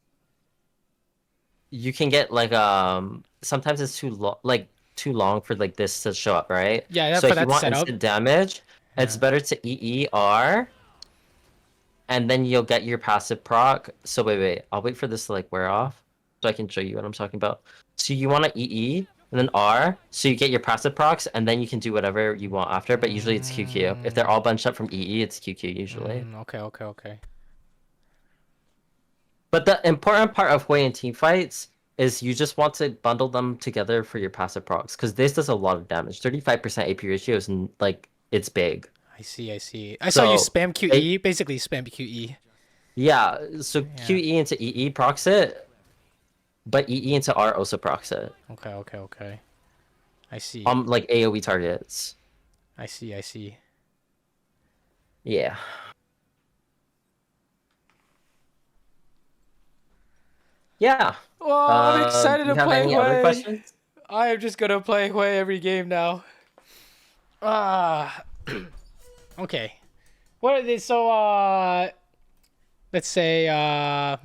you can get like sometimes it's too long for like this to show up, right? Yeah, So for if you that want setup. instant damage, it's better to EER, and then you'll get your passive proc. So wait, I'll wait for this to like wear off so I can show you what I'm talking about. So you want to EE and then R, so you get your passive procs, and then you can do whatever you want after. But usually it's QQ. If they're all bunched up from EE, it's QQ usually. Okay. But the important part of Hui and team fights is you just want to bundle them together for your passive procs because this does a lot of damage. 35% AP ratio is like it's big. I see. I see. I saw you So, spam QE. Basically, spam QE. Yeah, so Yeah. QE into EE procs it, but EE into R also procs it. Okay. Okay. Okay. I see. Like AoE targets. I see. I see. Yeah. Yeah. Well, I'm excited Do you to have play any other Hui. questions? I am just gonna play Hui every game now. Ah. Okay. What are they? So let's say I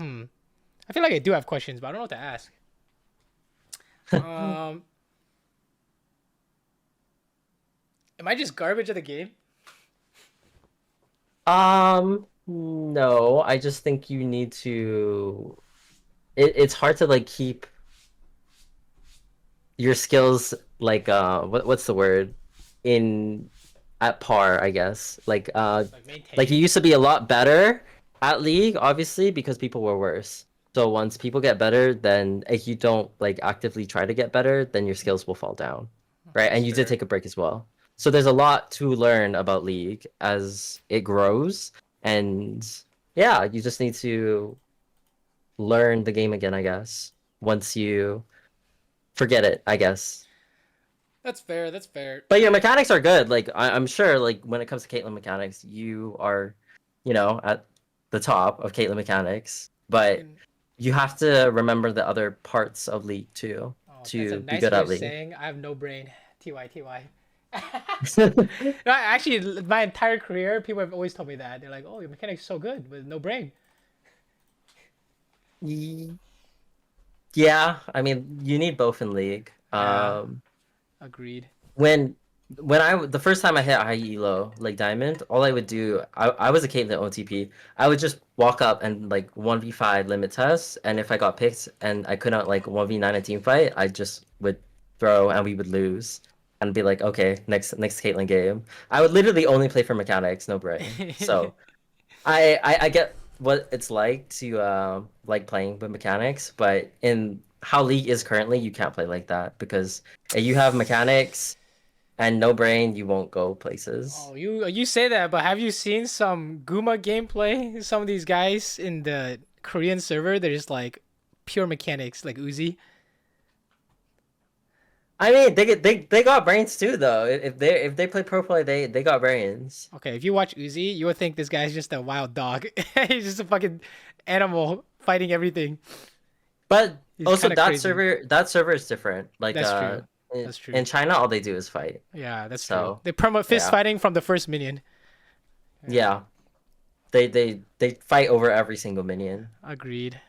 feel like I do have questions, but I don't know what to ask. Am I just garbage at the game? No, I just think you need to. It's hard to like keep your skills like what's the word in at par, I guess. Like Maintain. like you used to be a lot better at League, obviously, because people were worse. So once people get better, then if you don't like actively try to get better, then your skills will fall down, right? That's And you fair. did take a break as well. So there's a lot to learn about League as it grows, and yeah, you just need to learn the game again, I guess. Once you forget it, I guess. That's fair. That's fair. But your mechanics are good. Like I'm sure, like when it comes to Caitlyn mechanics, you are, at the top of Caitlyn mechanics. But you have to remember the other parts of League too Oh, that's to a be nice good way at of League. saying I have no brain. TY. No, actually, my entire career, people have always told me that. They're like, "Oh, your mechanics so good with no brain." Yeah, I mean, you need both in League. Yeah. Agreed. When the first time I hit high elo like diamond, all I would do I was a Caitlyn OTP. I would just walk up and like 1v5 limit test, and if I got picked and I couldn't like 1v9 a team fight, I just would throw and we would lose and be like, okay, next Caitlyn game. I would literally only play for mechanics, no brain. So I get what it's like to like playing with mechanics, but in how League is currently, you can't play like that because if you have mechanics and no brain, you won't go places. Oh, you say that, but have you seen some Guma gameplay? Some of these guys in the Korean server, they're just like pure mechanics, like Uzi. I mean, they got brains too though. If they play pro play, they got brains. Okay, if you watch Uzi, you would think this guy's just a wild dog. He's just a fucking animal fighting everything. But He's also kinda crazy. that server is different. Like That's true. In, That's true. in China, all they do is fight. Yeah, that's true. So, They promote fist yeah. fighting from the first minion. Yeah, they fight over every single minion. Agreed.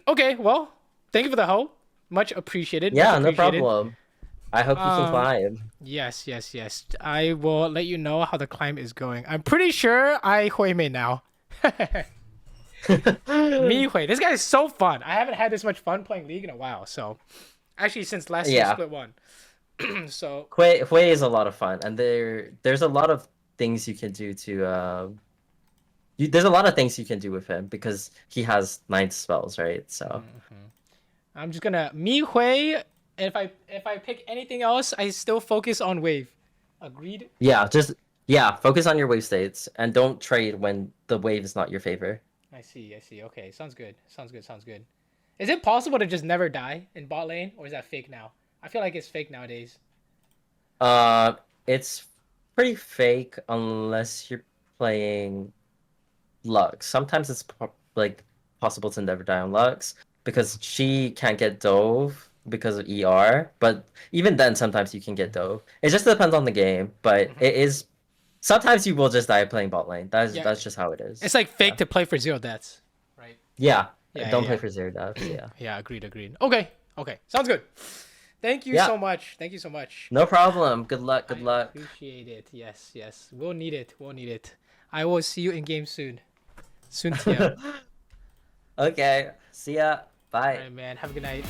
Okay, well, thank you for the help. Much appreciated. Yeah, much no appreciated. problem. I hope you can climb. Yes. I will let you know how the climb is going. I'm pretty sure I Hui Mei now. Me Hui. This guy is so fun. I haven't had this much fun playing League in a while. So, actually, since last year's Yeah. split one. So, Hui is a lot of fun, and there's a lot of things you can do to there's a lot of things you can do with him because he has 9 spells, right? So I'm just gonna Me Hui. And if I pick anything else, I still focus on wave. Agreed. yeah, focus on your wave states and don't trade when the wave is not your favor. I see. Okay, sounds good. Is it possible to just never die in bot lane, or is that fake now? I feel like it's fake nowadays. It's pretty fake unless you're playing Lux. Sometimes it's like possible to never die on Lux because she can't get dove because of ER. But even then, sometimes you can get dove. It just depends on the game. But it is sometimes you will just die playing bot lane. That's just how it is. It's like fake to play for 0 deaths, right? Yeah. Yeah, Don't yeah. play for 0 deaths. Yeah. Yeah, agreed. Okay, sounds good. Thank you Yeah. so much. No problem. Good luck. I appreciate it. Yes. We'll need it. I will see you in game soon. Soon, Tia. Okay. See ya. Bye. All right, man. Have a good night.